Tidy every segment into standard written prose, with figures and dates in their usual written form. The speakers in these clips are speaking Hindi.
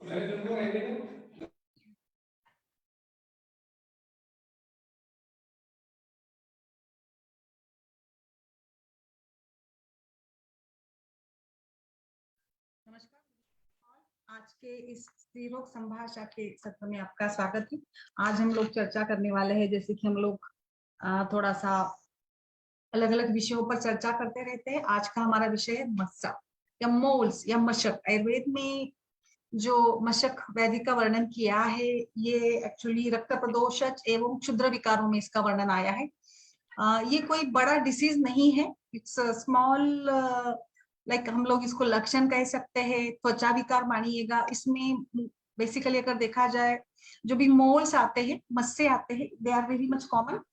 नमस्कार, आज के इस स्त्री रोग संभाषा के सत्र में आपका स्वागत है। आज हम लोग चर्चा करने वाले हैं, जैसे कि हम लोग थोड़ा सा अलग अलग विषयों पर चर्चा करते रहते हैं। आज का हमारा विषय है मस्सा या मोल्स या मशक। आयुर्वेद में जो मशक व्याधि का वर्णन किया है, ये एक्चुअली रक्त प्रदोषज एवं क्षुद्र विकारों में इसका वर्णन आया है। ये कोई बड़ा डिसीज नहीं है, इट्स स्मॉल, लाइक हम लोग इसको लक्षण कह सकते हैं, त्वचा विकार मानिएगा। इसमें बेसिकली अगर देखा जाए, जो भी मोल्स आते हैं, मस्से आते हैं, they are very much common.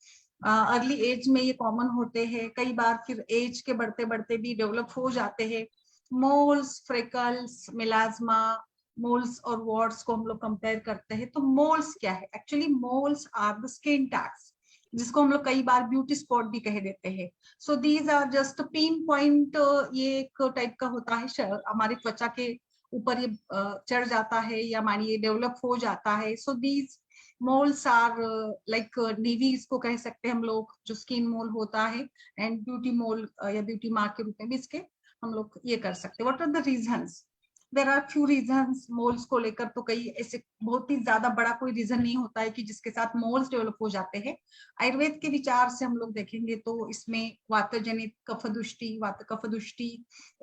Early age में ये कॉमन होते हैं, कई बार फिर एज के बढ़ते बढ़ते भी डेवलप हो जाते हैं। मोल्स, फ्रेकल्स, मेलाज्मा, मोल्स और वॉर्ड्स को हम लोग कंपेयर करते हैं। तो मोल्स क्या है? Actually moles are the skin tags, जिसको हम लोग कई बार ब्यूटी स्पॉट भी कह देते हैं। So these are just pin point, ये एक टाइप का होता है, हमारी त्वचा के ऊपर ये चढ़ जाता है या मानिए डेवलप हो जाता है। So these moles are like nevi, इसको कह सकते हैं हम लोग, जो स्किन मोल होता है। एंड ब्यूटी मोल या ब्यूटी मार्क के रूप में भी इसके हम लोग ये कर सकते हैं। What are the reasons? There are few reasons moles को लेकर। तो कई ऐसे बहुत ही ज्यादा बड़ा कोई रीजन नहीं होता है कि जिसके साथ मोल्स डेवलप हो जाते हैं। आयुर्वेद के विचार से हम लोग देखेंगे तो इसमें वातजनित कफदुष्टि, वात कफदुष्टि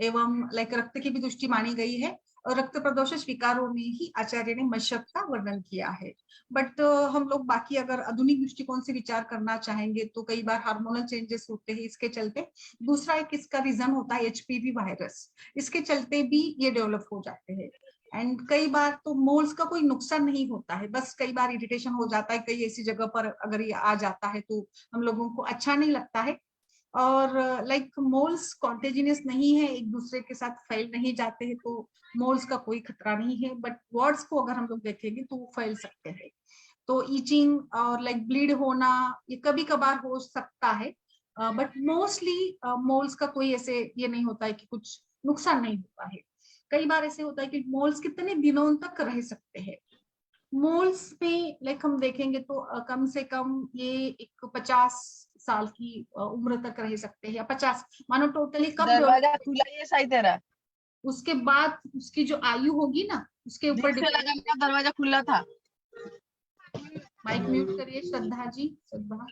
एवं लाइक रक्त की भी दुष्टि मानी गई है। और रक्त प्रदोषज विकारों में ही आचार्य ने मशक का वर्णन किया है। बट हम लोग बाकी अगर आधुनिक दृष्टिकोण से विचार करना चाहेंगे तो कई बार हार्मोनल चेंजेस होते हैं इसके चलते। दूसरा एक इसका रीजन होता है एचपीवी वायरस, इसके चलते भी ये डेवलप हो जाते हैं। एंड कई बार तो मोल्स का कोई नुकसान नहीं होता है, बस कई बार इरिटेशन हो जाता है। कई ऐसी जगह पर अगर ये आ जाता है तो हम लोगों को अच्छा नहीं लगता है। और लाइक मोल्स कॉन्टेजिनियस नहीं है, एक दूसरे के साथ फैल नहीं जाते हैं, तो मोल्स का कोई खतरा नहीं है। बट वर्ड्स को अगर हम लोग देखेंगे तो वो फैल सकते हैं। तो ईचिंग और लाइक ब्लीड होना ये कभी कभार हो सकता है, बट मोस्टली मोल्स का कोई ऐसे ये नहीं होता है कि कुछ नुकसान नहीं होता है। कई बार ऐसे होता है कि मोल्स कितने दिनों तक रह सकते हैं। मोल्स में लाइक हम देखेंगे तो कम से कम ये एक 50 साल की उम्र तक रह सकते हैं, या 50 मानो टोटली कब दरवाजा खुला है सही तेरा? उसके बाद उसकी जो आयु होगी ना, उसके ऊपर से लगा डिपेंड। मेरा दरवाजा खुला था। माइक म्यूट करिए श्रद्धा जी, श्रद्धा।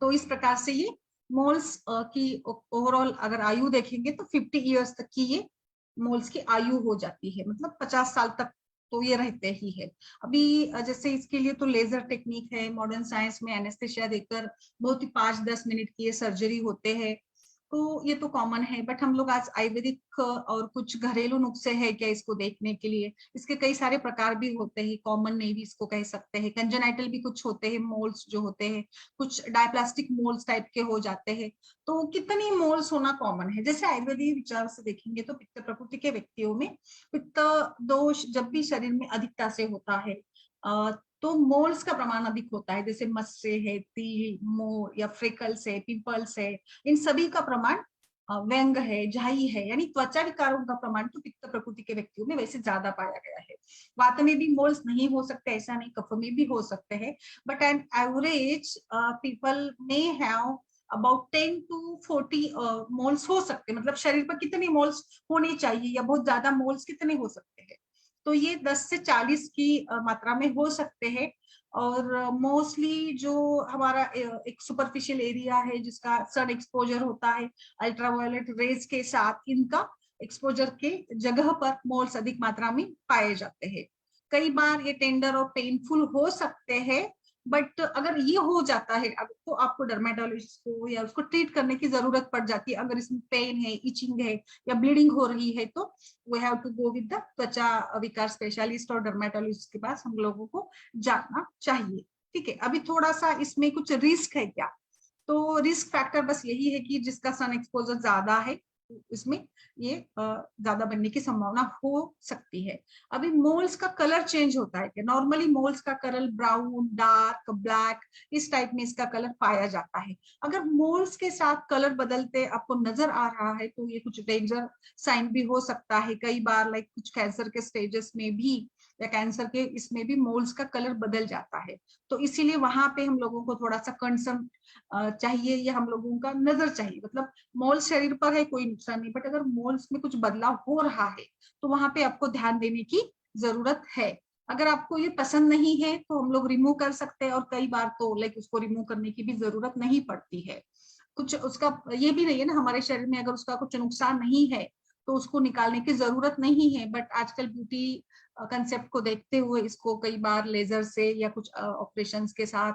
तो इस प्रकार से ये मोल्स की ओवरऑल अगर आयु देखेंगे तो 50 इयर्स तक की ये मोल्स की आयु हो जाती है, मतलब 50 साल तक तो ये रहते ही है। अभी जैसे इसके लिए तो लेजर टेक्निक है, मॉडर्न साइंस में एनेस्थेसिया देकर बहुत ही 5-10 मिनट की ये सर्जरी होते हैं। तो ये तो कॉमन है। बट हम लोग आज आयुर्वेदिक और कुछ घरेलू नुस्खे हैं क्या इसको देखने के लिए। इसके कई सारे प्रकार भी होते हैं, कॉमन नहीं भी इसको कह सकते हैं, कंजेनाइटल भी कुछ होते हैं मोल्स जो होते हैं, कुछ डायप्लास्टिक मोल्स टाइप के हो जाते हैं। तो कितनी मोल्स होना कॉमन है? जैसे आयुर्वेदिक विचार से देखेंगे तो पित्त प्रकृति के व्यक्तियों में पित्त दोष जब भी शरीर में अधिकता से होता है तो मोल्स का प्रमाण अधिक होता है। जैसे मस्से है, तिल, मोर या फ्रेकल्स है, पिंपल्स है, इन सभी का प्रमाण, व्यंग है, झाई है, यानी त्वचा विकारों का प्रमाण तो पित्त प्रकृति के व्यक्तियों में वैसे ज्यादा पाया गया है। वात में भी मोल्स नहीं हो सकते ऐसा नहीं, कफ में भी हो सकते हैं। But an average people may have about 10 to 40 moles हो सकते हैं। मतलब शरीर पर कितने मोल्स होने चाहिए या बहुत ज्यादा मोल्स कितने हो सकते हैं? तो ये 10 से 40 की मात्रा में हो सकते हैं। और मोस्टली जो हमारा एक सुपरफिशियल एरिया है जिसका सन एक्सपोजर होता है अल्ट्रावायलेट रेज के साथ, इनका एक्सपोजर के जगह पर मोल्स अधिक मात्रा में पाए जाते हैं। कई बार ये टेंडर और पेनफुल हो सकते हैं, बट अगर ये हो जाता है तो आपको डर्मेटोलॉजिस्ट को या उसको ट्रीट करने की जरूरत पड़ जाती है। अगर इसमें पेन है, इचिंग है या ब्लीडिंग हो रही है तो we have to go with the त्वचा विकार स्पेशलिस्ट और डर्मेटोलॉजिस्ट के पास हम लोगों को जाना चाहिए। ठीक है, अभी थोड़ा सा इसमें कुछ रिस्क है क्या? तो रिस्क फैक्टर बस यही है कि जिसका सन एक्सपोजर ज्यादा है इसमें ये ज्यादा बनने की संभावना हो सकती है। अभी मोल्स का कलर चेंज होता है क्या? नॉर्मली मोल्स का कलर ब्राउन, डार्क, ब्लैक, इस टाइप में इसका कलर पाया जाता है। अगर मोल्स के साथ कलर बदलते आपको नजर आ रहा है तो ये कुछ डेंजर साइन भी हो सकता है। कई बार लाइक कुछ कैंसर के स्टेजेस में भी या कैंसर के इसमें भी मोल्स का कलर बदल जाता है। तो इसीलिए वहां पे हम लोगों को थोड़ा सा कंसर्न चाहिए, या हम लोगों का नजर चाहिए। मतलब मोल्स शरीर पर है कोई नुकसान नहीं, बट अगर मोल्स में कुछ बदलाव हो रहा है तो वहां पे आपको ध्यान देने की जरूरत है। अगर आपको ये पसंद नहीं है तो हम लोग रिमूव कर सकते हैं, और कई बार तो लाइक उसको रिमूव करने की भी जरूरत नहीं पड़ती है। कुछ उसका ये भी नहीं है ना, हमारे शरीर में अगर उसका कुछ नुकसान नहीं है तो उसको निकालने की जरूरत नहीं है। बट आजकल ब्यूटी कंसेप्ट को देखते हुए इसको कई बार लेजर से या कुछ ऑपरेशंस के साथ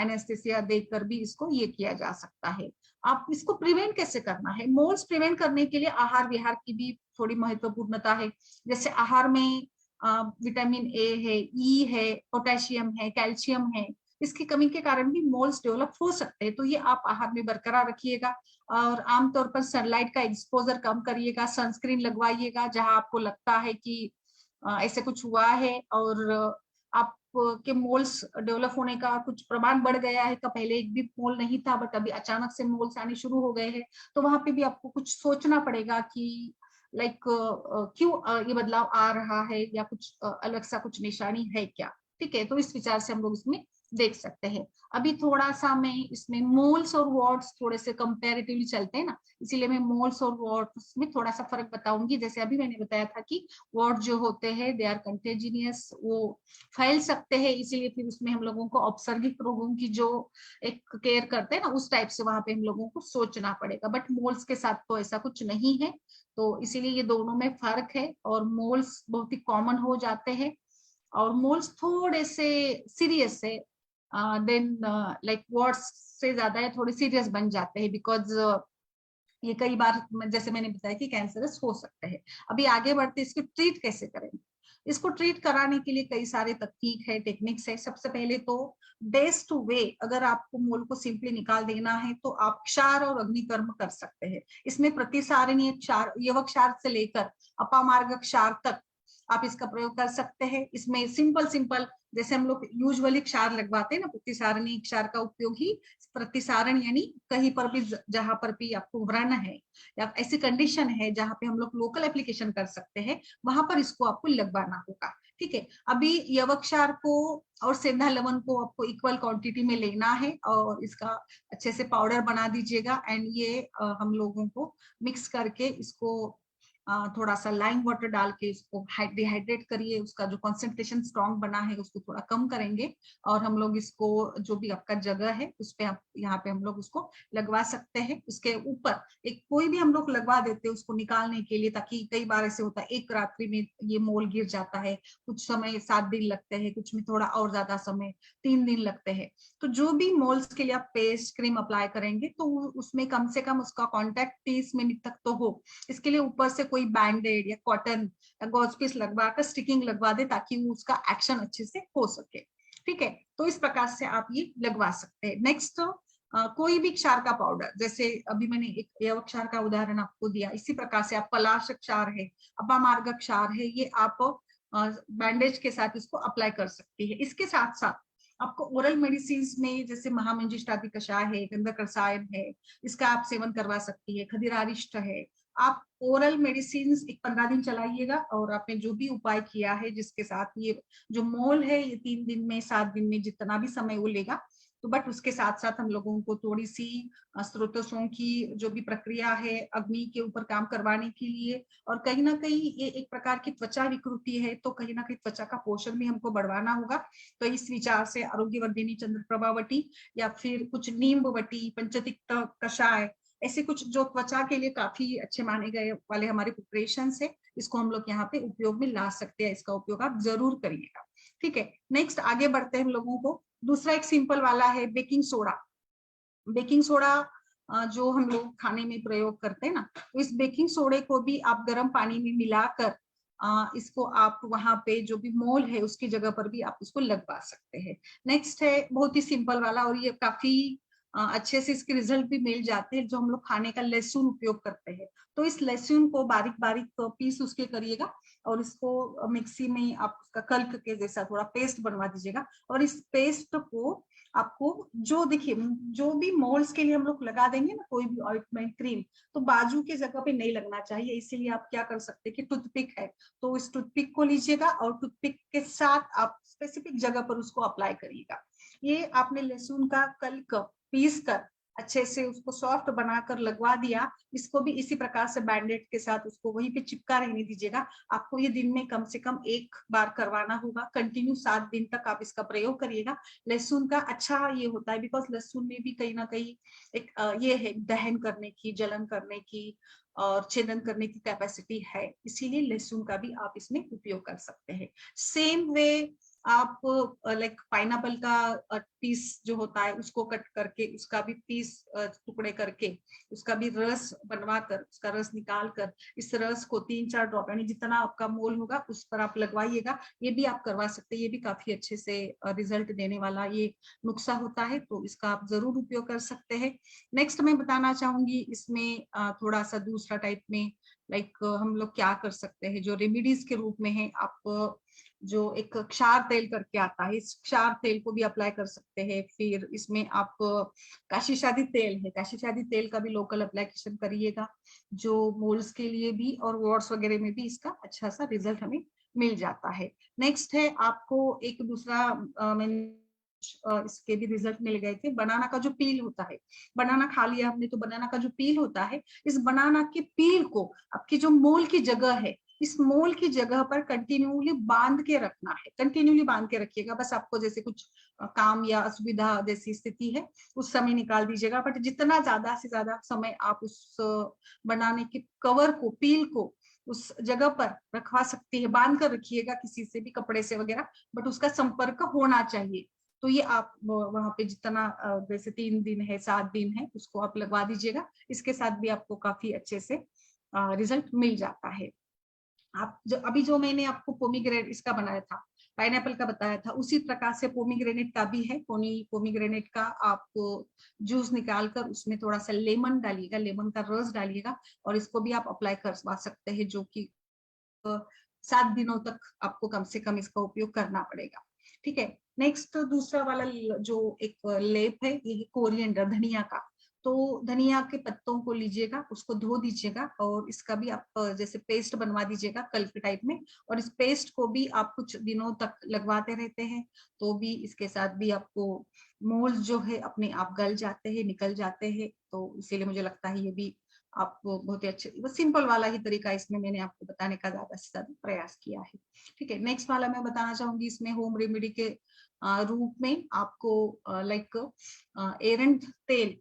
एनेस्थेसिया देकर भी इसको ये किया जा सकता है। आप इसको प्रिवेंट कैसे करना है? मोल्स प्रिवेंट करने के लिए आहार विहार की भी थोड़ी महत्वपूर्णता है। जैसे आहार में विटामिन ए है, ई है, पोटेशियम है, कैल्शियम है। इसकी कमी के कारण भी मोल्स डेवलप हो सकते हैं, तो ये आप आहार में बरकरार रखिएगा। और आमतौर पर सनलाइट का एक्सपोजर कम करिएगा, सनस्क्रीन लगवाइएगा जहां आपको लगता है कि ऐसे कुछ हुआ है और आप के मोल्स डेवलप होने का कुछ प्रमाण बढ़ गया है। का पहले एक भी मोल नहीं था बट अभी अचानक से मोल्स आने शुरू हो गए हैं, तो वहां पे भी आपको कुछ सोचना पड़ेगा कि लाइक क्यों ये बदलाव आ रहा है, या कुछ अलग सा कुछ निशानी है क्या? ठीक है, तो इस विचार से हम लोग इसमें देख सकते हैं। अभी थोड़ा सा मैं इसमें मोल्स और वॉट्स थोड़े से कंपैरेटिवली चलते हैं ना, इसीलिए मैं मोल्स और वॉट्स में थोड़ा सा फर्क बताऊंगी। जैसे अभी मैंने बताया था कि वॉट जो होते हैं दे आर कंटेजिनियस, वो फैल सकते हैं, इसीलिए फिर उसमें हम लोगों को औपसर्गिक रोगों की जो एक केयर करते हैं ना, उस टाइप से वहां पे हम लोगों को सोचना पड़ेगा। बट मोल्स के साथ तो ऐसा कुछ नहीं है, तो इसीलिए ये दोनों में फर्क है। और मोल्स बहुत ही कॉमन हो जाते हैं, और मोल्स थोड़े से सीरियस है देन लाइक वर्ड्स से ज्यादा ये थोड़े सीरियस बन जाते हैं, बिकॉज ये कई बार जैसे मैंने बताया कि कैंसरस हो सकते हैं। अभी आगे बढ़ते इसको ट्रीट कैसे करें? इसको ट्रीट कराने के लिए कई सारे तकनीक है, टेक्निक्स है। सबसे पहले तो बेस्ट वे, अगर आपको मोल को सिंपली निकाल देना है तो आप क्षार और अग्निकर्म कर सकते हैं। इसमें प्रतिसारणीय क्षार, यवक क्षार से लेकर अपामार्ग क्षार तक आप इसका प्रयोग कर सकते हैं। इसमें सिंपल सिंपल जैसे हम लोग यूजुअली क्षार लगवाते हैं ना, प्रतिसारणीय क्षार का उपयोग ही प्रतिसारण यानी कहीं पर भी जहां पर भी आपको व्रण है या ऐसी कंडीशन है जहां पे हम लोग लोकल एप्लीकेशन कर सकते हैं, वहां पर इसको आपको लगवाना होगा। ठीक है, अभी यवक क्षार को और सेंधा लवण को आपको इक्वल क्वांटिटी में लेना है और इसका अच्छे से पाउडर बना दीजिएगा। एंड ये हम लोगों को मिक्स करके इसको थोड़ा सा लाइम वाटर डाल के इसको डिहाइड्रेट करिए। उसका जो कॉन्सेंट्रेशन स्ट्रॉन्ग बना है उसको थोड़ा कम करेंगे, और हम लोग इसको जो भी आपका जगह है उस पे यहाँ पे हम लोग उसको लगवा सकते हैं। उसके ऊपर एक कोई भी हम लोग लगवा देते हैं उसको निकालने के लिए, ताकि कई बार ऐसे होता है एक रात्रि में ये मोल गिर जाता है। कुछ समय 7 दिन लगते हैं, कुछ में थोड़ा और ज्यादा समय 3 दिन लगते हैं। तो जो भी मोल्स के लिए आप पेस्ट क्रीम अप्लाई करेंगे तो उसमें कम से कम उसका कॉन्टेक्ट 30 मिनट तक तो हो। इसके लिए ऊपर से कोई बैंडेड या कॉटन या गॉज पीस लगवा कर स्टिकिंग लगवा दे ताकि उसका एक्शन अच्छे से हो सके। ठीक है, तो इस प्रकार से आप ये लगवा सकते हैं। नेक्स्ट कोई भी क्षार का पाउडर, जैसे अभी मैंने एक यवक क्षार का उदाहरण आपको दिया, इसी प्रकार से आप पलाश क्षार है, अपामार्ग क्षार है, ये आप बैंडेज के साथ इसको अप्लाई कर सकती है। इसके साथ साथ आपको ओरल मेडिसिन में जैसे महामंजिष्ठादि कषाय है, गंधक रसायन है, इसका आप सेवन करवा सकती है। खदिरारिष्ट है। आप ओरल मेडिसिन एक 15 दिन चलाइएगा, और आपने जो भी उपाय किया है जिसके साथ ये जो मोल है ये 3 दिन में 7 दिन में जितना भी समय वो लेगा, तो बट उसके साथ साथ हम लोगों को थोड़ी सी स्रोतों की जो भी प्रक्रिया है अग्नि के ऊपर काम करवाने के लिए, और कहीं ना कहीं ये एक प्रकार की त्वचा विकृति है तो कहीं ना कहीं त्वचा का पोषण भी हमको बढ़वाना होगा। तो इस विचार से आरोग्यवर्धिनी चंद्रप्रभावटी या फिर कुछ नींबवटी, पंचतिक्त कषाय, ऐसे कुछ जो त्वचा के लिए काफी अच्छे माने गए वाले हमारे प्रिपरेशन है, इसको हम लोग यहाँ पे उपयोग में ला सकते हैं। इसका उपयोग आप जरूर करिएगा। ठीक है, नेक्स्ट आगे बढ़ते हैं हम लोगों को। दूसरा एक सिंपल वाला है बेकिंग सोडा। बेकिंग सोडा जो हम लोग खाने में प्रयोग करते हैं ना, तो इस बेकिंग सोडे को भी आप गर्म पानी में मिलाकर इसको आप वहां पे जो भी मोल है उसकी जगह पर भी आप उसको लगवा सकते हैं। नेक्स्ट है बहुत ही सिंपल वाला, और ये काफी अच्छे से इसके रिजल्ट भी मिल जाते हैं। जो हम लोग खाने का लहसुन उपयोग करते हैं, तो इस लहसुन को बारीक बारीक पीस उसके करिएगा और इसको मिक्सी में आप उसका कल्क के जैसा थोड़ा पेस्ट बनवा दीजिएगा। और इस पेस्ट को आपको जो देखिए, जो भी मोल्स के लिए हम लोग लगा देंगे ना कोई भी ऑइंटमेंट क्रीम, तो बाजू के जगह पे नहीं लगना चाहिए। इसीलिए आप क्या कर सकते हैं कि टूथपिक है तो इस टूथपिक को लीजिएगा और टूथपिक के साथ आप स्पेसिफिक जगह पर उसको अप्लाई करिएगा। ये आपने लहसुन का कल्क पीस कर अच्छे से उसको सॉफ्ट बनाकर लगवा दिया। इसको भी इसी प्रकार से बैंडेड के साथ उसको वहीं पे चिपका रहने दीजिएगा। आपको ये दिन में कम से कम 1 बार करवाना होगा। कंटिन्यू 7 दिन तक आप इसका प्रयोग करिएगा। लहसुन का अच्छा ये होता है, बिकॉज लहसुन में भी कहीं ना कहीं एक ये है दहन करने की, जलन करने की और छेदन करने की कैपेसिटी है। इसीलिए लहसुन का भी आप इसमें उपयोग कर सकते हैं। सेम वे आप लाइक पाइनएप्पल का पीस जो होता है उसको कट करके उसका भी पीस टुकड़े करके उसका भी रस बनवा कर उसका रस निकाल कर इस रस को 3-4 ड्रॉप यानी जितना आपका मोल होगा उस पर आप लगवाइएगा। ये भी आप करवा सकते हैं। ये भी काफी अच्छे से रिजल्ट देने वाला ये नुस्खा होता है, तो इसका आप जरूर उपयोग कर सकते हैं। नेक्स्ट मैं बताना चाहूंगी इसमें थोड़ा सा दूसरा टाइप में लाइक हम लोग क्या कर सकते हैं जो रेमिडीज के रूप में है। आप जो एक क्षार तेल करके आता है, इस क्षार तेल को भी अप्लाई कर सकते हैं। फिर इसमें आप काशी शादी तेल है, काशी शादी तेल का भी लोकल अप्लीकेशन करिएगा, जो मोल्स के लिए भी और वॉर्ड्स वगैरह में भी इसका अच्छा सा रिजल्ट हमें मिल जाता है। नेक्स्ट है आपको एक दूसरा मैंने इसके भी रिजल्ट मिल गए थे। बनाना का जो पील होता है, बनाना खा लिया हमने, तो बनाना का जो पील होता है, इस बनाना के पील को आपकी जो मोल की जगह है इस मोल की जगह पर कंटिन्यूली बांध के रखना है। कंटिन्यूली बांध के रखिएगा। बस आपको जैसे कुछ काम या असुविधा जैसी स्थिति है उस समय निकाल दीजिएगा, बट जितना ज्यादा से ज्यादा समय आप उस बनाने के कवर को, पील को उस जगह पर रखवा सकती है। बांध कर रखिएगा किसी से भी, कपड़े से वगैरह, बट उसका संपर्क होना चाहिए। तो ये आप वहां पे जितना जैसे 3 दिन है, 7 दिन है, उसको आप लगवा दीजिएगा। इसके साथ भी आपको काफी अच्छे से रिजल्ट मिल जाता है। आप जो मैंने आपको पोमीग्रेनेट इसका बनाया था, पाइनएप्पल का बताया था, उसी प्रकार से पोमीग्रेनेट का भी है। पोमीग्रेनेट का आपको जूस निकाल कर उसमें थोड़ा सा लेमन डालिएगा, लेमन का रस डालिएगा और इसको भी आप अप्लाई करवा सकते हैं, जो कि 7 दिनों तक आपको कम से कम इसका उपयोग करना पड़ेगा। ठीक है। नेक्स्ट दूसरा वाला जो एक लेप है, ये कोरिएंडर, धनिया का। तो धनिया के पत्तों को लीजिएगा, उसको धो दीजिएगा और इसका भी आप जैसे पेस्ट बनवा दीजिएगा कल्क टाइप में। और इस पेस्ट को भी आप कुछ दिनों तक लगवाते रहते हैं, तो भी इसके साथ भी आपको मोल्स जो है अपने आप गल जाते हैं, निकल जाते हैं। तो इसीलिए मुझे लगता है ये भी आपको बहुत ही अच्छे, बस सिंपल वाला ही तरीका इसमें मैंने आपको बताने का ज्यादा से ज्यादा प्रयास किया है। ठीक है। नेक्स्ट वाला मैं बताना चाहूंगी, इसमें होम रेमेडी के रूप में आपको लाइक एरंड तेल,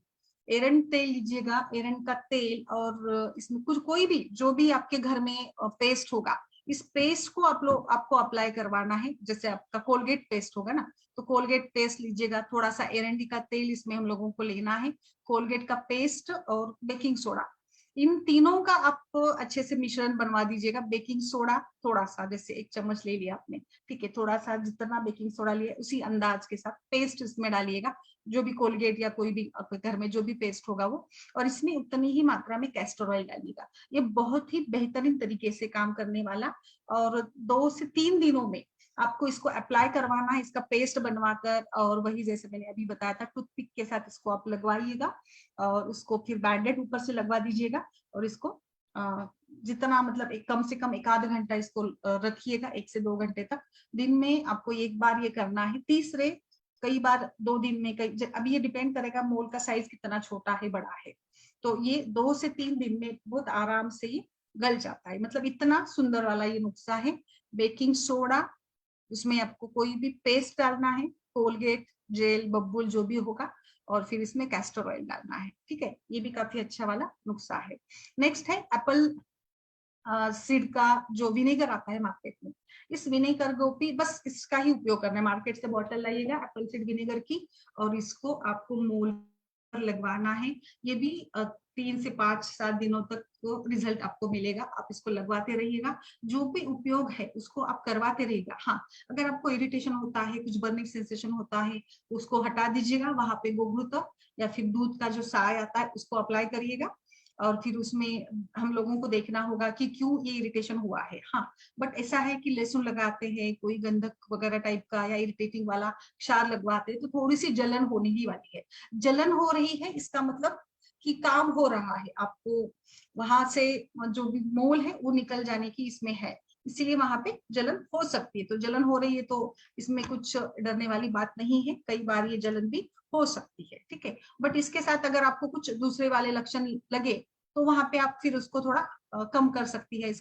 एरंड तेल लीजिएगा, एरंड का तेल। और इसमें कुछ कोई भी जो भी आपके घर में पेस्ट होगा, इस पेस्ट को आपको अप्लाई करवाना है। जैसे आपका कोलगेट पेस्ट होगा ना, तो कोलगेट पेस्ट लीजिएगा, थोड़ा सा एरंडी का तेल इसमें हम लोगों को लेना है, कोलगेट का पेस्ट और बेकिंग सोडा। इन तीनों का आप अच्छे से मिश्रण बनवा दीजिएगा। बेकिंग सोडा थोड़ा सा, जैसे 1 चम्मच ले लिया आपने, ठीक है, थोड़ा सा जितना बेकिंग सोडा लिया उसी अंदाज के साथ पेस्ट इसमें डालिएगा, जो भी कोलगेट या कोई भी आपके घर में जो भी पेस्ट होगा वो। और इसमें उतनी ही मात्रा में कैस्टर ऑयल डालिएगा। ये बहुत ही बेहतरीन तरीके से काम करने वाला, और 2 से 3 दिनों में आपको इसको अप्लाई करवाना है, इसका पेस्ट बनवाकर। और वही जैसे मैंने अभी बताया था, टूथपिक के साथ इसको आप लगवाइएगा और उसको फिर बैंडेड ऊपर से लगवा दीजिएगा। और इसको जितना मतलब एक कम से कम 1 आध घंटा इसको रखिएगा, 1 से 2 घंटे तक। दिन में आपको 1 बार ये करना है, तीसरे कई बार 2 दिन में, कई अभी ये डिपेंड करेगा मोल का साइज कितना छोटा है, बड़ा है। तो ये 2 से 3 दिन में बहुत आराम से ये गल जाता है। मतलब इतना सुंदर वाला ये नुस्खा है। बेकिंग सोडा, उसमें आपको कोई भी पेस्ट डालना है, कोलगेट, जेल, बब्बुल जो भी होगा, और फिर इसमें कैस्टर ऑयल डालना है। ठीक है। ये भी काफी अच्छा वाला नुस्खा है। नेक्स्ट है एप्पल सीड का जो विनेगर आता है मार्केट में, इस विनेगर को भी बस इसका ही उपयोग करना है। मार्केट से बॉटल लाइएगा एप्पल सीड विनेगर की, और इसको आपको मोल लगवाना है। ये भी 3 से 5-7 दिनों तक रिजल्ट आपको मिलेगा। आप इसको लगवाते रहिएगा, जो भी उपयोग है उसको आप करवाते रहिएगा। हाँ, अगर आपको इरिटेशन होता है, कुछ बर्निंग सेंसेशन होता है, तो उसको हटा दीजिएगा। वहां पे गोघृत या फिर दूध का जो साय आता है उसको अप्लाई करिएगा, और फिर उसमें हम लोगों को देखना होगा कि क्यों ये इरिटेशन हुआ है। हाँ, बट ऐसा है कि लहसुन लगाते हैं, कोई गंधक वगैरह टाइप का या इरिटेटिंग वाला क्षार लगवाते हैं, तो थोड़ी सी जलन होने ही वाली है। जलन हो रही है, इसका मतलब कि काम हो रहा है, आपको वहां से जो भी मोल है वो निकल जाने की इसमें है, इसीलिए वहां पे जलन हो सकती है। तो जलन हो रही है तो इसमें कुछ डरने वाली बात नहीं है, कई बार ये जलन भी हो सकती है, ठीक है। बट इसके साथ अगर आपको कुछ दूसरे वाले लक्षण लगे तो वहां पे आप फिर उसको थोड़ा कम कर सकती है,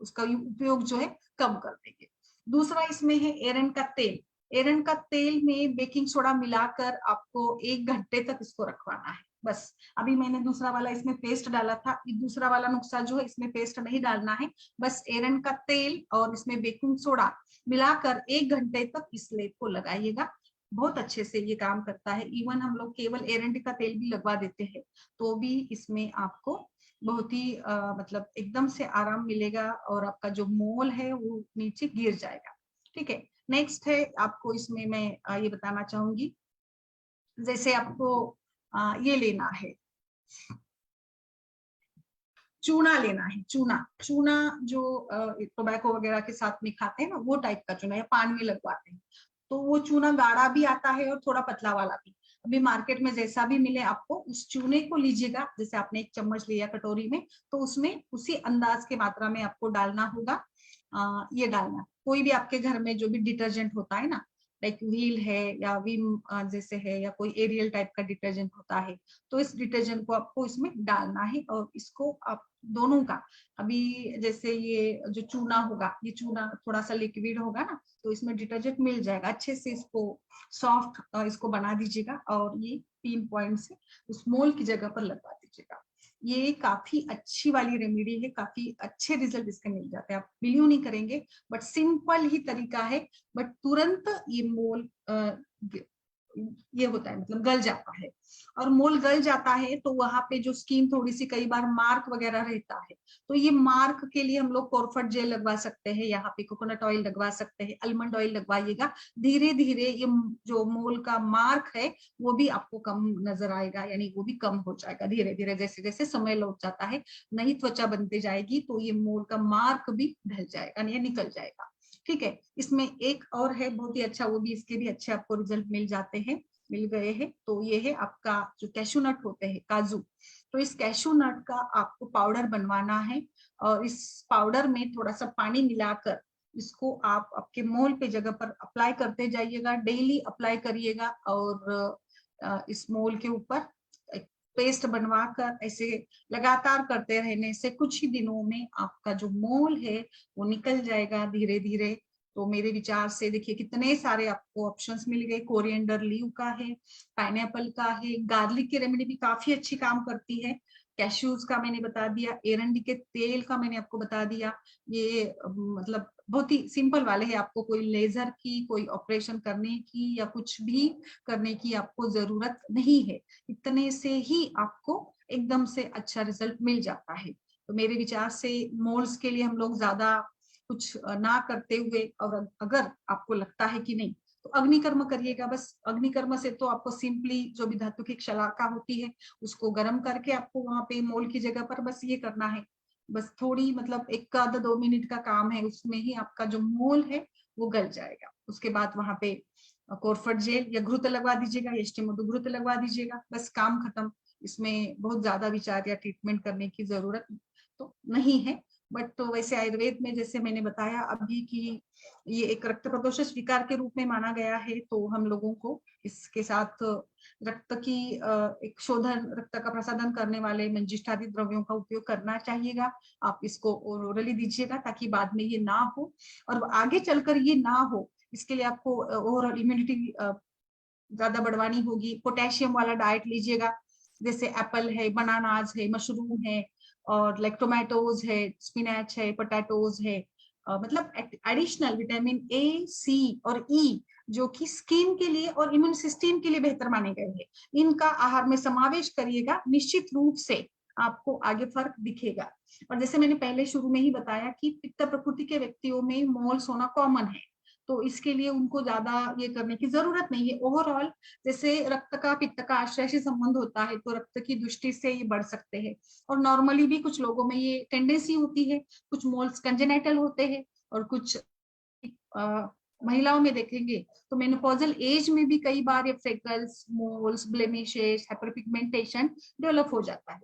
उसका उपयोग जो है कम कर देंगे। दूसरा इसमें है एरंड का तेल। एरंड का तेल में बेकिंग सोडा मिलाकर आपको 1 घंटे तक इसको रखवाना है, बस। अभी मैंने दूसरा वाला इसमें पेस्ट डाला था, ये दूसरा वाला नुस्खा जो है इसमें पेस्ट नहीं डालना है, बस एरंड का तेल और इसमें बेकिंग सोडा मिलाकर 1 घंटे तक इस लेप को लगाइएगा। बहुत अच्छे से ये काम करता है। इवन हम लोग केवल एरंड का तेल भी लगवा देते हैं तो भी इसमें आपको बहुत ही मतलब एकदम से आराम मिलेगा, और आपका जो मोल है वो नीचे गिर जाएगा, ठीक है। नेक्स्ट है, आपको इसमें मैं ये बताना चाहूंगी, जैसे आपको ये लेना है, चूना लेना है। चूना चूना जो टोबैको वगैरह के साथ में खाते हैं ना, वो टाइप का चूना, या पान में लगवाते हैं, तो वो चूना गाढ़ा भी आता है और थोड़ा पतला वाला भी। अभी मार्केट में जैसा भी मिले आपको उस चूने को लीजिएगा। जैसे आपने 1 चम्मच लिया कटोरी में, तो उसमें उसी अंदाज के मात्रा में आपको डालना होगा। ये डालना, कोई भी आपके घर में जो भी डिटर्जेंट होता है ना, लाइक व्हील है या विम जैसे है, या कोई एरियल टाइप का डिटर्जेंट होता है, तो इस डिटर्जेंट को आपको इसमें डालना है। और इसको आप दोनों का, अभी जैसे ये जो चूना होगा, ये चूना थोड़ा सा लिक्विड होगा ना, तो इसमें डिटर्जेंट मिल जाएगा। अच्छे से इसको सॉफ्ट इसको बना दीजिएगा, और ये पिन पॉइंट से उस मोल की जगह पर लगवा दीजिएगा। ये काफी अच्छी वाली रेमेडी है, काफी अच्छे रिजल्ट इसके मिल जाते हैं, आप बिलीव नहीं करेंगे। बट सिंपल ही तरीका है, बट तुरंत ये मोल ये होता है, मतलब गल जाता है। और मोल गल जाता है तो वहां पे जो स्किन थोड़ी सी कई बार मार्क वगैरह रहता है, तो ये मार्क के लिए हम लोग कोरफट जेल लगवा सकते हैं, यहाँ पे कोकोनट ऑयल लगवा सकते हैं, आलमंड ऑयल लगवाइएगा। धीरे धीरे ये जो मोल का मार्क है वो भी आपको कम नजर आएगा, यानी वो भी कम हो जाएगा धीरे धीरे, जैसे जैसे समय लौट जाता है, नई त्वचा बनती जाएगी तो ये मोल का मार्क भी ढल जाएगा, या निकल जाएगा, ठीक है। इसमें एक और है बहुत ही अच्छा, वो भी इसके भी अच्छे आपको रिजल्ट मिल जाते हैं, मिल गए हैं। तो ये है आपका जो कैशू नट होते हैं, काजू। तो इस कैशू नट का आपको पाउडर बनवाना है, और इस पाउडर में थोड़ा सा पानी मिलाकर इसको आप आपके मोल पे जगह पर अप्लाई करते जाइएगा, डेली अप्लाई करिएगा। और इस मोल के ऊपर पेस्ट बनवाकर ऐसे लगातार करते रहने से कुछ ही दिनों में आपका जो मोल है वो निकल जाएगा धीरे धीरे। तो मेरे विचार से देखिए कितने सारे आपको ऑप्शंस मिल गए। कोरिएंडर लीव का है, पाइनएप्पल का है, गार्लिक की रेमेडी भी काफी अच्छी काम करती है, कैश्यूज का मैंने बता दिया, एरंडी के तेल का मैंने आपको बता दिया। ये मतलब बहुत ही सिंपल वाले हैं, आपको कोई लेजर की, कोई ऑपरेशन करने की या कुछ भी करने की आपको जरूरत नहीं है, इतने से ही आपको एकदम से अच्छा रिजल्ट मिल जाता है। तो मेरे विचार से मोल्स के लिए हम लोग ज्यादा कुछ ना करते हुए, और अगर आपको लगता है कि नहीं, तो अग्निकर्म करिएगा बस। अग्निकर्म से तो आपको सिंपली जो भी धातु की शलाका होती है उसको गर्म करके आपको वहां पे मोल की जगह पर बस ये करना है। बस थोड़ी मतलब 1-2 मिनट का काम है, उसमें ही आपका जो मोल है वो गल जाएगा। उसके बाद वहां पे कोरफट जेल या घृत लगवा दीजिएगा, या स्टेमोडो घृत लगवा दीजिएगा, बस काम खत्म। इसमें बहुत ज्यादा विचार या ट्रीटमेंट करने की जरूरत तो नहीं है। बट तो वैसे आयुर्वेद में जैसे मैंने बताया अभी कि ये एक रक्त प्रदोषक विकार के रूप में माना गया है, तो हम लोगों को इसके साथ रक्त की एक शोधन, रक्त का प्रसाधन करने वाले मंजिष्ठादि द्रव्यों का उपयोग करना चाहिएगा। आप इसको ओरली दीजिएगा ताकि बाद में ये ना हो, और आगे चलकर ये ना हो इसके लिए आपको ओवरऑल इम्यूनिटी ज्यादा बढ़वानी होगी। पोटेशियम वाला डाइट लीजिएगा, जैसे एप्पल है, बनानाज है, मशरूम है, और लाइक टोमेटोज है, स्पिनच है, पोटैटोज है। मतलब एडिशनल विटामिन ए, सी और ई जो कि स्किन के लिए और इम्यून सिस्टम के लिए बेहतर माने गए हैं। इनका आहार में समावेश करिएगा, निश्चित रूप से आपको आगे फर्क दिखेगा। और जैसे मैंने पहले शुरू में ही बताया कि पित्त प्रकृति के व्यक्तियों में मोल्स होना कॉमन है, तो इसके लिए उनको ज्यादा ये करने की जरूरत नहीं है। ओवरऑल जैसे रक्त का पित्त का आश्रय से संबंध होता है, तो रक्त की दृष्टि से ये बढ़ सकते हैं। और नॉर्मली भी कुछ लोगों में ये टेंडेंसी होती है, कुछ मोल्स कंजेनाइटल होते हैं और कुछ महिलाओं में देखेंगे तो मेनोपॉजल एज में भी कई बार ये freckles, moles, blemishes, hyperpigmentation develop हो जाता है,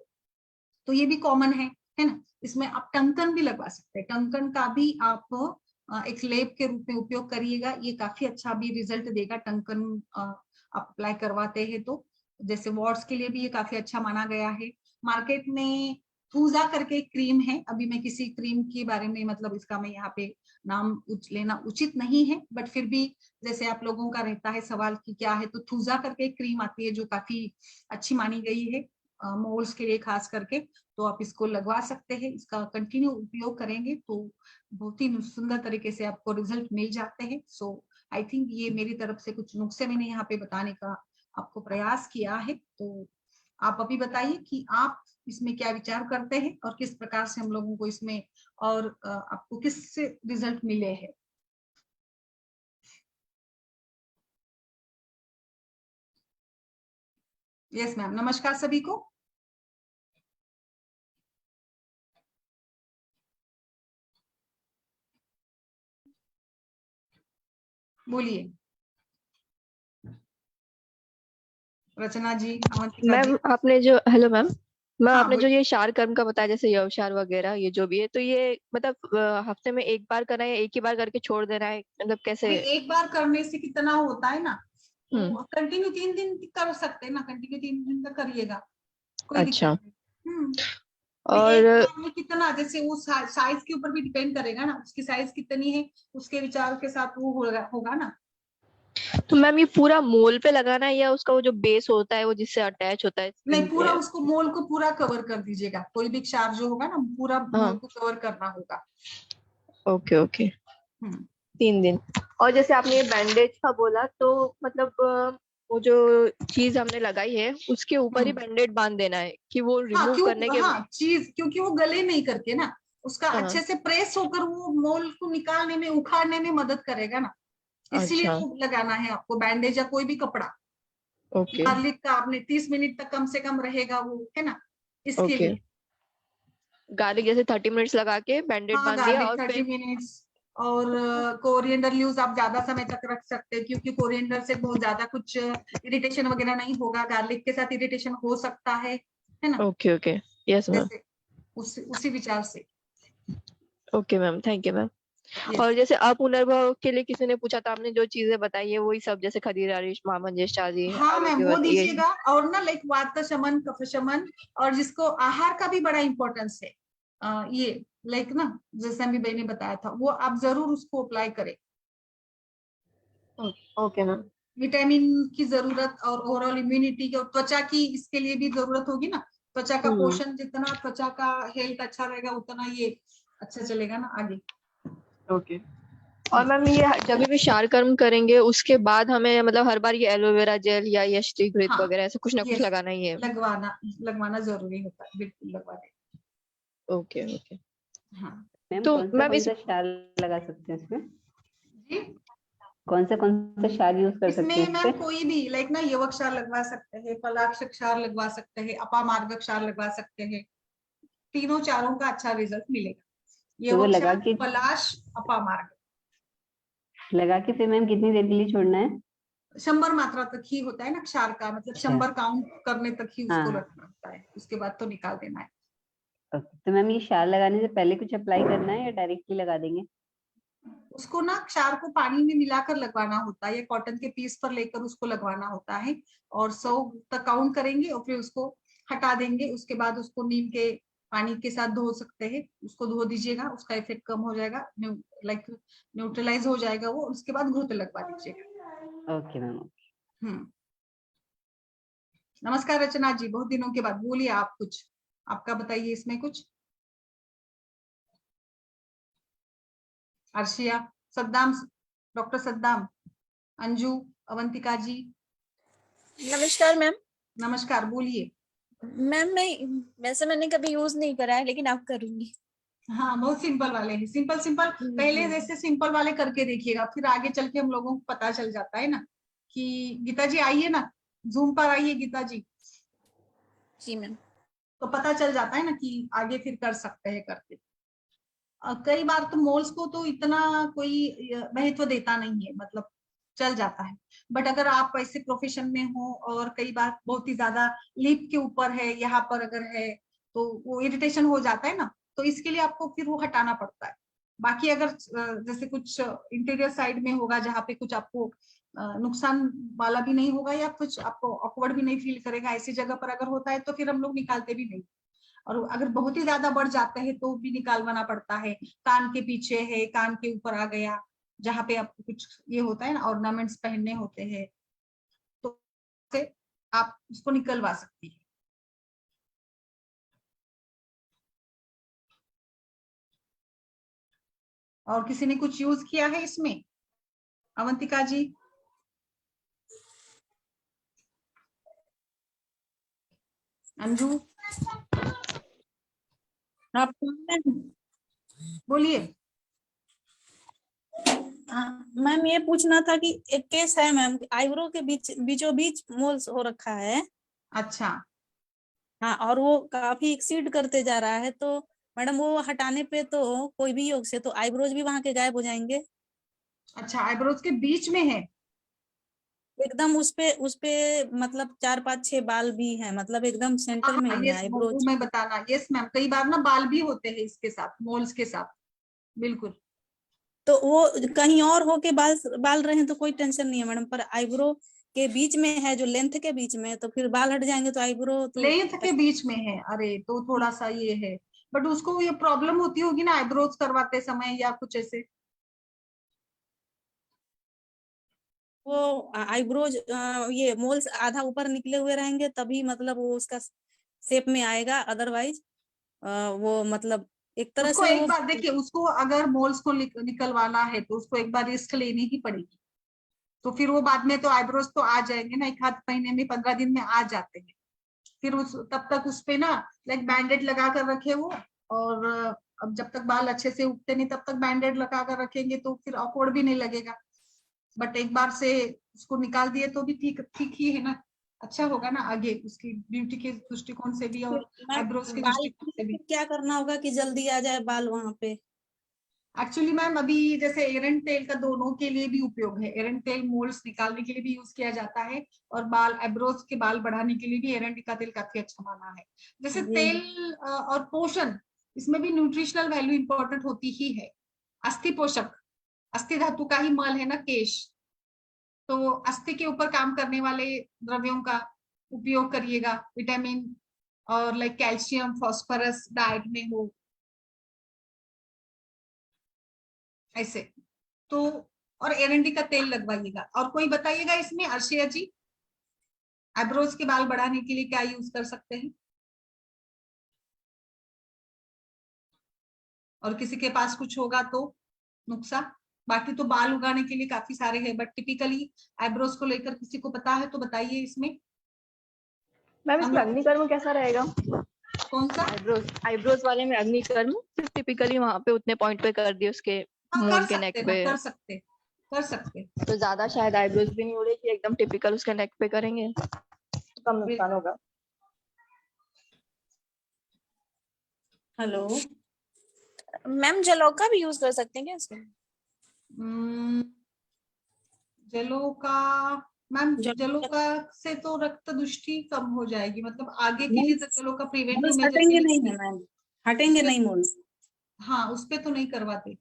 तो ये भी कॉमन है ना। इसमें आप टंकन भी लगवा सकते हैं, टंकन का भी आप एक लेप के रूप में उपयोग करिएगा, ये काफी अच्छा भी रिजल्ट देगा। टंकन आप अप्लाई करवाते हैं तो जैसे वॉर्ड्स के लिए भी ये काफी अच्छा माना गया है। मार्केट में थूजा करके क्रीम है, अभी मैं किसी क्रीम के बारे में मतलब इसका मैं यहाँ पे नाम लेना उचित नहीं है, बट फिर भी जैसे आप लोगों का रहता है सवाल कि क्या है, तो थूजा करके क्रीम आती है जो काफी अच्छी मानी गई है मोल्स के लिए खास करके, तो आप इसको लगवा सकते हैं। इसका कंटिन्यू उपयोग करेंगे तो बहुत ही सुंदर तरीके से आपको रिजल्ट मिल जाते हैं। सो आई थिंक ये मेरी तरफ से कुछ नुस्खे मैंने यहाँ पे बताने का आपको प्रयास किया है। तो आप अभी बताइए कि आप इसमें क्या विचार करते हैं और किस प्रकार से हम लोगों को इसमें और आपको किस रिजल्ट मिले हैं। यस मैम, नमस्कार सभी को। बोलिए रचना जी, अवंतिका जी। मैम आपने जो हेलो मैम मैम हाँ आपने जो बोलिए। ये शार कर्म का बताया जैसे यवशार वगैरह ये जो भी है तो ये मतलब हफ्ते में एक बार करना है या एक ही बार करके छोड़ देना है मतलब कैसे? नहीं, एक बार करने से कितना होता है ना, हम्म। तो कंटिन्यू 3 दिन कर सकते हैं ना, कंटिन्यू 3 दिन तक करिएगा, कोई दिक्कत अच्छा। नहीं। तो एक और बार में कितना, जैसे वो साइज के ऊपर भी डिपेंड करेगा ना, उसकी साइज कितनी है उसके विचार के साथ वो होगा ना। तो मैम ये पूरा मोल पे लगाना है या उसका वो जो बेस होता है वो जिससे अटैच होता है नहीं, स्किन पूरा पे? उसको मोल को पूरा कवर कर दीजिएगा, कोई भी क्षार जो होगा ना पूरा मोल हाँ। को कवर करना होगा। Okay okay. हम्म 3 दिन। और जैसे आपने ये बैंडेज का बोला तो मतलब वो जो चीज हमने लगाई है उसके ऊपर ही हम्म बैंडेज बांध देना है कि वो हाँ रिमूव करने क्यों, के? हाँ चीज क्योंकि वो गले नहीं करके ना, उसका हाँ। अच्छे से प्रेस होकर वो मोल को निकालने में, उखाड़ने में मदद करेगा ना, इसीलिए अच्छा। वो लगाना है आपको बैंडेज या कोई भी कपड़ा। ओके गार्लिक का आपने 30 मिनट तक कम से कम रहेगा वो, है ना, इसके ओके। लिए। गार्लिक जैसे 30 मिनट्स लगा के बैंडेड हाँ बांध दिया गार्लिक और 30 मिनट्स, और कोरिएंडर लीव्स आप ज्यादा समय तक रख सकते हैं, क्योंकि कोरिएंडर से बहुत ज्यादा कुछ इरिटेशन वगैरह नहीं होगा, गार्लिक के साथ इरिटेशन हो सकता है ना। Okay okay. Yes ma'am. जैसे उसी विचार से। Okay ma'am, thank you ma'am. Yes. और जैसे अपुनर्भव के लिए किसी ने पूछा था, आपने जो चीजें बताई है वही सब जैसे खदीरारिश, महामंजेश, शादी, हाँ मैम वो आरोग्यवत ये? दीजिएगा, और ना लाइक वात शमन, कफ शमन, और जिसको आहार का भी बड़ा इंपॉर्टेंस है, ये लाइक ना जैसे अभी भाई ने बताया था, वो आप जरूर उसको अप्लाई करें। Okay ma'am. विटामिन की जरूरत और ओवरऑल इम्यूनिटी की और त्वचा की इसके लिए भी जरूरत होगी ना, त्वचा का हम्म। पोषण, जितना त्वचा का हेल्थ अच्छा रहेगा उतना ये अच्छा चलेगा ना आगे। ओके। और मैम ये जब भी शार कर्म करेंगे उसके बाद हमें मतलब हर बार ये एलोवेरा जेल या ये श्रीघृत हाँ वगैरह ऐसा कुछ ना कुछ यस, लगाना ही है? लगवाना लगवाना जरूरी होता है, बिल्कुल लगवा दें। Okay okay. हाँ मैम तो कौन मैम इस सा क्षार लगा सकते हैं इसमें? जी, कौन सा क्षार यूज कर सकते इसमें हैं इस मैम पे? कोई भी लाइक ना युवक क्षार लगवा सकते हैं, फलाक्ष क्षार लगवा सकते हैं, अपामार्ग क्षार लगवा सकते हैं, तीनों चारों का अच्छा रिजल्ट मिलेगा। तो वो युवक लगा क्षार, के पलाश, अपामार्ग। फिर मैम कितनी देर के लिए छोड़ना है? 100 मात्रा तक ही होता है ना क्षार का, मतलब अच्छा 100 काउंट करने तक ही उसको हाँ। रखना होता है, उसके बाद तो निकाल देना है। ओके। तो मैम ये क्षार लगाने से पहले कुछ अप्लाई करना है या डायरेक्टली लगा देंगे? उसको ना क्षार को पानी में मिलाकर लगवाना होता है, या कॉटन के पीस पर लेकर उसको लगवाना होता है, और 100 तक काउंट करेंगे और फिर उसको हटा देंगे। उसके बाद उसको नीम के पानी के साथ धो सकते हैं, उसको धो दीजिएगा, उसका इफेक्ट कम हो जाएगा, लाइक न्यूट्रलाइज हो जाएगा वो, उसके बाद घृत लगवा दीजिएगा। Okay ma'am. हम्म नमस्कार रचना जी, बहुत दिनों के बाद, बोलिए आप कुछ, आपका बताइए इसमें कुछ। अर्शिया, सद्दाम, डॉक्टर सद्दाम। अंजू, अवंतिका जी, नमस्कार मैम। नमस्कार, बोलिए। मैम मैं वैसे मैंने कभी यूज नहीं करा है, लेकिन अब करूंगी। हाँ, बहुत सिंपल वाले हैं, सिंपल सिंपल। पहले जैसे सिंपल वाले करके देखिएगा, फिर आगे चल के हम लोगों को पता चल जाता है ना कि गीता जी आइए ना, जूम पर आइए गीता जी, जी मैम। तो पता चल जाता है ना कि आगे फिर कर सकते हैं करके। कई बार तो मोल्स को तो इतना कोई महत्व देता नहीं है, मतलब चल जाता है। बट अगर आप ऐसे प्रोफेशन में हो और कई बार बहुत ही ज्यादा लिप के ऊपर है, यहाँ पर अगर है, तो वो इरिटेशन हो जाता है ना, तो इसके लिए आपको फिर वो हटाना पड़ता है। बाकी अगर जैसे कुछ इंटीरियर साइड में होगा जहाँ पे कुछ आपको नुकसान वाला भी नहीं होगा या कुछ आपको ऑकवर्ड भी नहीं फील करेगा, ऐसी जगह पर अगर होता है तो फिर हम लोग निकालते भी नहीं। और अगर बहुत ही ज्यादा बढ़ जाते हैं तो भी निकालवाना पड़ता है। कान के पीछे है, कान के ऊपर आ गया, जहाँ पे आपको कुछ ये होता है ना, ऑर्नामेंट्स पहनने होते हैं, तो से आप उसको निकलवा सकती है। और किसी ने कुछ यूज किया है इसमें? अवंतिका जी, अंजू, आप बोलिए। मैम ये पूछना था कि एक केस है मैम, आईब्रो के बीचों बीच मोल्स हो रखा है। अच्छा, हाँ, और वो काफी एक्सीड करते जा रहा है, तो मैडम वो हटाने पे तो कोई भी योग से तो आईब्रोज भी वहां के गायब हो जाएंगे। अच्छा, आईब्रोज के बीच में है? एकदम उस पे मतलब 4 5 6 बाल भी है, मतलब एकदम सेंटर में हाँ, ही है यस, वो आईब्रोज। मैं बताना, यस मैम, कई बार ना बाल भी होते हैं इसके साथ, मोल्स के साथ, बिल्कुल। तो वो कहीं और होके बाल बाल रहे हैं तो कोई टेंशन नहीं है मैडम, पर आईब्रो के बीच में है, जो लेंथ के बीच में है, तो फिर बाल हट जाएंगे तो आईब्रो तो लेंथ के बीच में है, अरे तो थोड़ा सा ये है। बट उसको ये प्रॉब्लम होती होगी ना आईब्रोज करवाते समय या कुछ ऐसे? वो आईब्रोज ये मोल्स आधा ऊपर निकले हुए रहेंगे तभी मतलब वो उसका शेप में आएगा, अदरवाइज वो मतलब एक तरह उसको से एक वो। बार देखिए, उसको अगर मोल्स को निकलवाना है तो उसको एक बार रिस्क लेनी ही पड़ेगी। तो फिर वो बाद में तो आईब्रोज तो आ जाएंगे ना, 1 आध महीने में, 15 दिन में आ जाते हैं। फिर उस तब तक उस पे ना लाइक बैंडेड लगा कर रखे वो। और अब जब तक बाल अच्छे से उगते नहीं तब तक बैंडेड लगा कर रखेंगे तो फिर ऑकवर्ड भी नहीं लगेगा। बट एक बार से उसको निकाल दिए तो भी ठीक ठीक ही है ना, अच्छा होगा ना आगे उसकी ब्यूटी के दृष्टिकोण से भी फिर और मैम आईब्रोज के बाल दृष्टिकोण से भी। फिर क्या करना होगा कि जल्दी आ जाए बाल वहां पे? एक्चुअली मैम अभी जैसे एरंड तेल का दोनों के लिए भी उपयोग है, एरंड तेल मोल्ड्स निकालने के लिए भी यूज किया जाता है, और बाल आईब्रोज के बाल बढ़ाने के लिए भी एरंड का तेल काफी अच्छा माना है। जैसे जी तेल और पोषण, इसमें भी न्यूट्रिशनल वैल्यू इंपॉर्टेंट होती ही है। अस्थि पोषक, अस्थि धातु का ही मल है ना केश, तो अस्थि के ऊपर काम करने वाले द्रव्यों का उपयोग करिएगा। विटामिन और लाइक कैल्शियम, फास्फोरस डाइट में हो ऐसे तो। और एरंडी का तेल लगवाइएगा। और कोई बताइएगा इसमें, अर्शिया जी, आईब्रोज के बाल बढ़ाने के लिए क्या यूज कर सकते हैं? और किसी के पास कुछ होगा तो नुक्सा। बाकी तो बाल उगाने के लिए काफी सारे हैं, बट टिपिकली आईब्रोज को लेकर किसी को पता है तो बताइए इसमें। मैम हम इसमें लोग अग्निकर्म कैसा रहेगा? कौन सा? आईब्रोज वाले में अग्निकर्म सिर्फ टिपिकली वहां पे उतने पॉइंट पे कर दिए उसके हाँ, कर मोल के सकते नेक ना, पे, कर सकते, कर सकते। तो ज्यादा शायद आईब्रोज भी नहीं उड़ेगी, एकदम टिपिकल उसके नेक पे करेंगे तो कम नुकसान होगा। हेलो मैम जलौका भी यूज कर सकते हैं क्या इसमें? जलों का, मैम जलों जलौका का से तो रक्त दुष्टि कम हो जाएगी, मतलब आगे के लिए तो मोल्स जलों का प्रिवेंटिव मोल्स मेजर के हटेंगे नहीं लिए है मैम, हटेंगे उसपे, नहीं मोल्स। हाँ उस पे तो नहीं करवाते।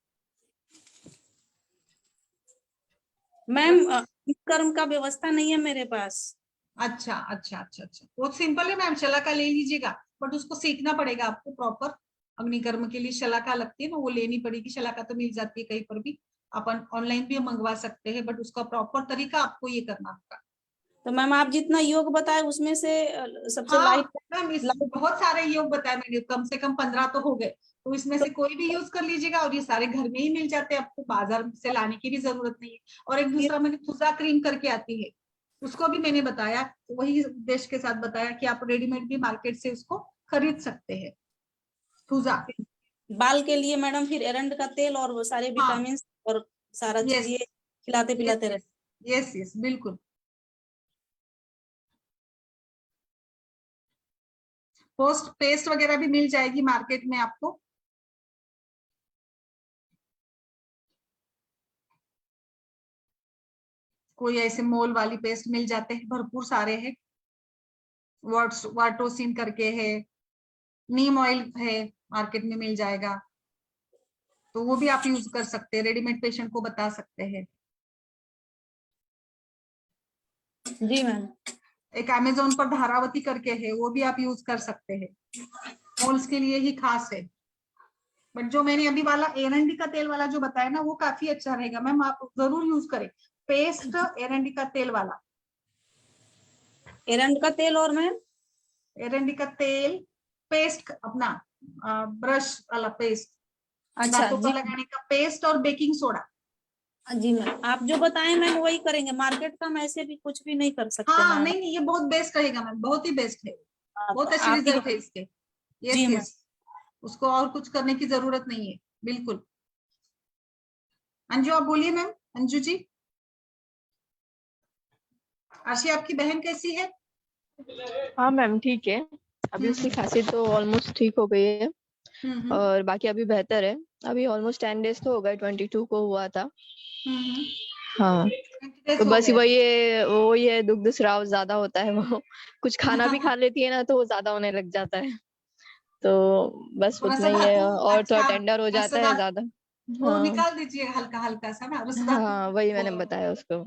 मैम बट कर्म का व्यवस्था नहीं है मेरे पास। अच्छा अच्छा अच्छा अच्छा, बहुत सिंपल है मैम, शलाका ले लीजिएगा। बट उसको सीखना पड़ेगा आपको प्रॉपर। अग्निकर्म के लिए शलाका लगती है ना, वो लेनी पड़ेगी। शलाका तो मिल जाती है कहीं पर भी, अपन ऑनलाइन भी मंगवा सकते हैं, बट उसका प्रॉपर तरीका आपको ये करना होगा। तो मैम आप जितना योग बताए उसमें से सबसे हाँ लाइट मैम, इस बहुत सारे योग बताए मैंने, कम से कम 15 तो हो गए, तो इसमें से कोई भी यूज कर लीजिएगा, और ये सारे घर में ही मिल जाते हैं, आपको बाजार से लाने की भी जरूरत नहीं है। और एक दूसरा मैंने खुजा क्रीम करके आती है, उसको भी मैंने बताया, वही उद्देश्य के साथ बताया कि आप रेडीमेड भी मार्केट से उसको खरीद सकते हैं, खुजा। बाल के लिए मैडम फिर एरंड का तेल और वो सारे हाँ विटामिन और सारा चीज यस ये खिलाते पिलाते यस रहते। यस यस बिल्कुल। पोस्ट पेस्ट वगैरह भी मिल जाएगी मार्केट में आपको। कोई ऐसे मोल वाली पेस्ट मिल जाते हैं, भरपूर सारे हैं, वाटोसिन करके है, नीम ऑयल है, मार्केट में मिल जाएगा, तो वो भी आप यूज कर सकते हैं, रेडीमेड पेशेंट को बता सकते हैं। जी मैम। एक अमेजोन पर धारावती करके है, वो भी आप यूज कर सकते हैं, मोल्स के लिए ही खास है। बट जो मैंने अभी वाला एरंडी का तेल वाला जो बताया ना, वो काफी अच्छा रहेगा मैम, आप जरूर यूज करें, पेस्ट एरंडी का तेल वाला। एरंड का तेल और मैम एरंडी का तेल, पेस्ट अपना ब्रश वाला पेस्ट, अच्छा दांतों पर जी। लगाने का पेस्ट, और बेकिंग सोडा। जी मैम, आप जो बताएं मैम वही करेंगे, मार्केट का हम ऐसे भी कुछ भी नहीं कर सकते हाँ मैम। नहीं नहीं, ये बहुत बेस्ट रहेगा मैम, बहुत ही बेस्ट है, बहुत अच्छे आप ही रिजल्ट है इसके। यस जी मैम। यस, उसको और कुछ करने की जरूरत नहीं है, बिल्कुल। अंजू आप बोलिए मैम, अंजू जी। आशी आपकी बहन कैसी है? हाँ मैम ठीक है, अभी उसकी खांसी तो ऑलमोस्ट ठीक हो गई है, हम्म और बाकी अभी बेहतर है। अभी ऑलमोस्ट 10 डेज तो हो गए, 22 को हुआ था। हम्म। हाँ, 20 days तो हो बस गए। वही है, दुग्ध स्राव ज्यादा होता है वो कुछ खाना भी खा लेती है ना, तो वो ज्यादा होने लग जाता है, तो बस रस उतना ही है, धातु, और थोड़ा अच्छा, टेंडर हो रस जाता है धातु ज्यादा। वो हाँ निकाल दीजिए हल्का हल्का सा ना, रस धातु। हाँ, वही मैंने बताया उसको।